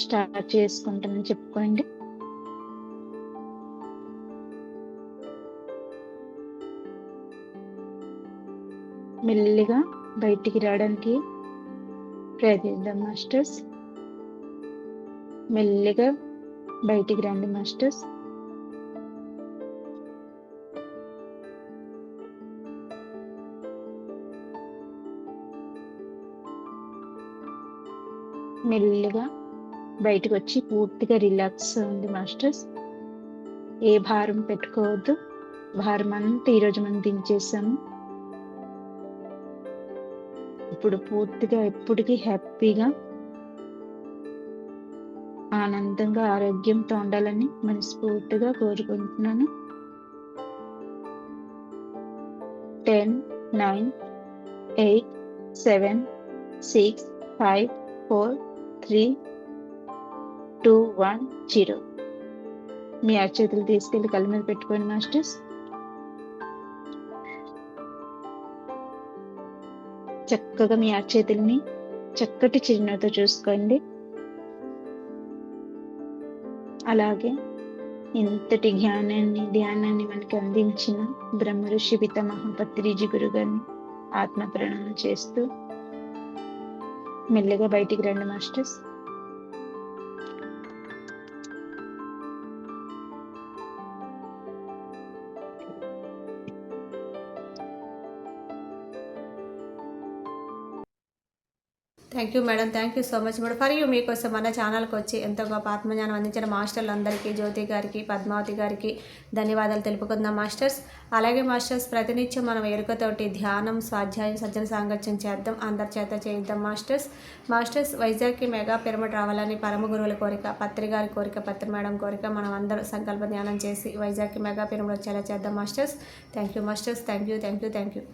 స్టార్ట్ చేసుకుంటానని చెప్పుకోండి. మెల్లిగా బయటికి రావడానికి ప్రయత్నిద్దాం మాస్టర్స్. మెల్లిగా బయటికి రండి మాస్టర్స్. మెల్లిగా బయటకు వచ్చి పూర్తిగా రిలాక్స్ ఉంది మాస్టర్స్. ఏ భారం పెట్టుకోవద్దు, భారం అంతా ఈరోజు మనం దించేసాము. ఇప్పుడు పూర్తిగా ఎప్పటికీ హ్యాపీగా, ఆనందంగా, ఆరోగ్యంతో ఉండాలని మనస్ఫూర్తిగా కోరుకుంటున్నాను. 10, 9, 8, 7, 6, 5, 4, 3, 2, 1, 0. మీ అరచేతులు తీసుకెళ్లి కళ్ళ మీద పెట్టుకోండి మాస్టర్స్. చక్కగా మీ అరచేతుల్ని చక్కటి చిరునవ్వుతో చూసుకోండి. అలాగే ఇంతటి ధ్యానాన్ని మనకి అందించిన బ్రహ్మఋషి పితామహ పత్రిజీ గురుగారిని ఆత్మ ప్రణామం చేస్తూ మెల్లగా బయటికి రండి masters.
Thank you madam, thank you so much madam for you. మీకోసం మన ఛానల్కి వచ్చి ఎంతో గొప్ప ఆత్మజ్ఞానం అందించిన మాస్టర్లందరికీ, జ్యోతి గారికి, పద్మావతి గారికి ధన్యవాదాలు తెలుపుకుందాం మాస్టర్స్. అలాగే మాస్టర్స్, ప్రతినిత్యం మనం ఎరుకతోటి ధ్యానం, స్వాధ్యాయం, సజ్జన సాంగత్యం చేద్దాం, అందరి చేత చేయిద్దాం మాస్టర్స్. మాస్టర్స్, వైజాగ్కి మెగా పిరమిడ్ రావాలని పరమ గురువుల కోరిక, పత్రి గారి కోరిక, పత్రి మేడం కోరిక. మనం అందరూ సంకల్ప ధ్యానం చేసి వైజాగ్కి మెగా పిరమిడ్ వచ్చేలా చేద్దాం masters. Thank you masters, thank you, thank you, thank you.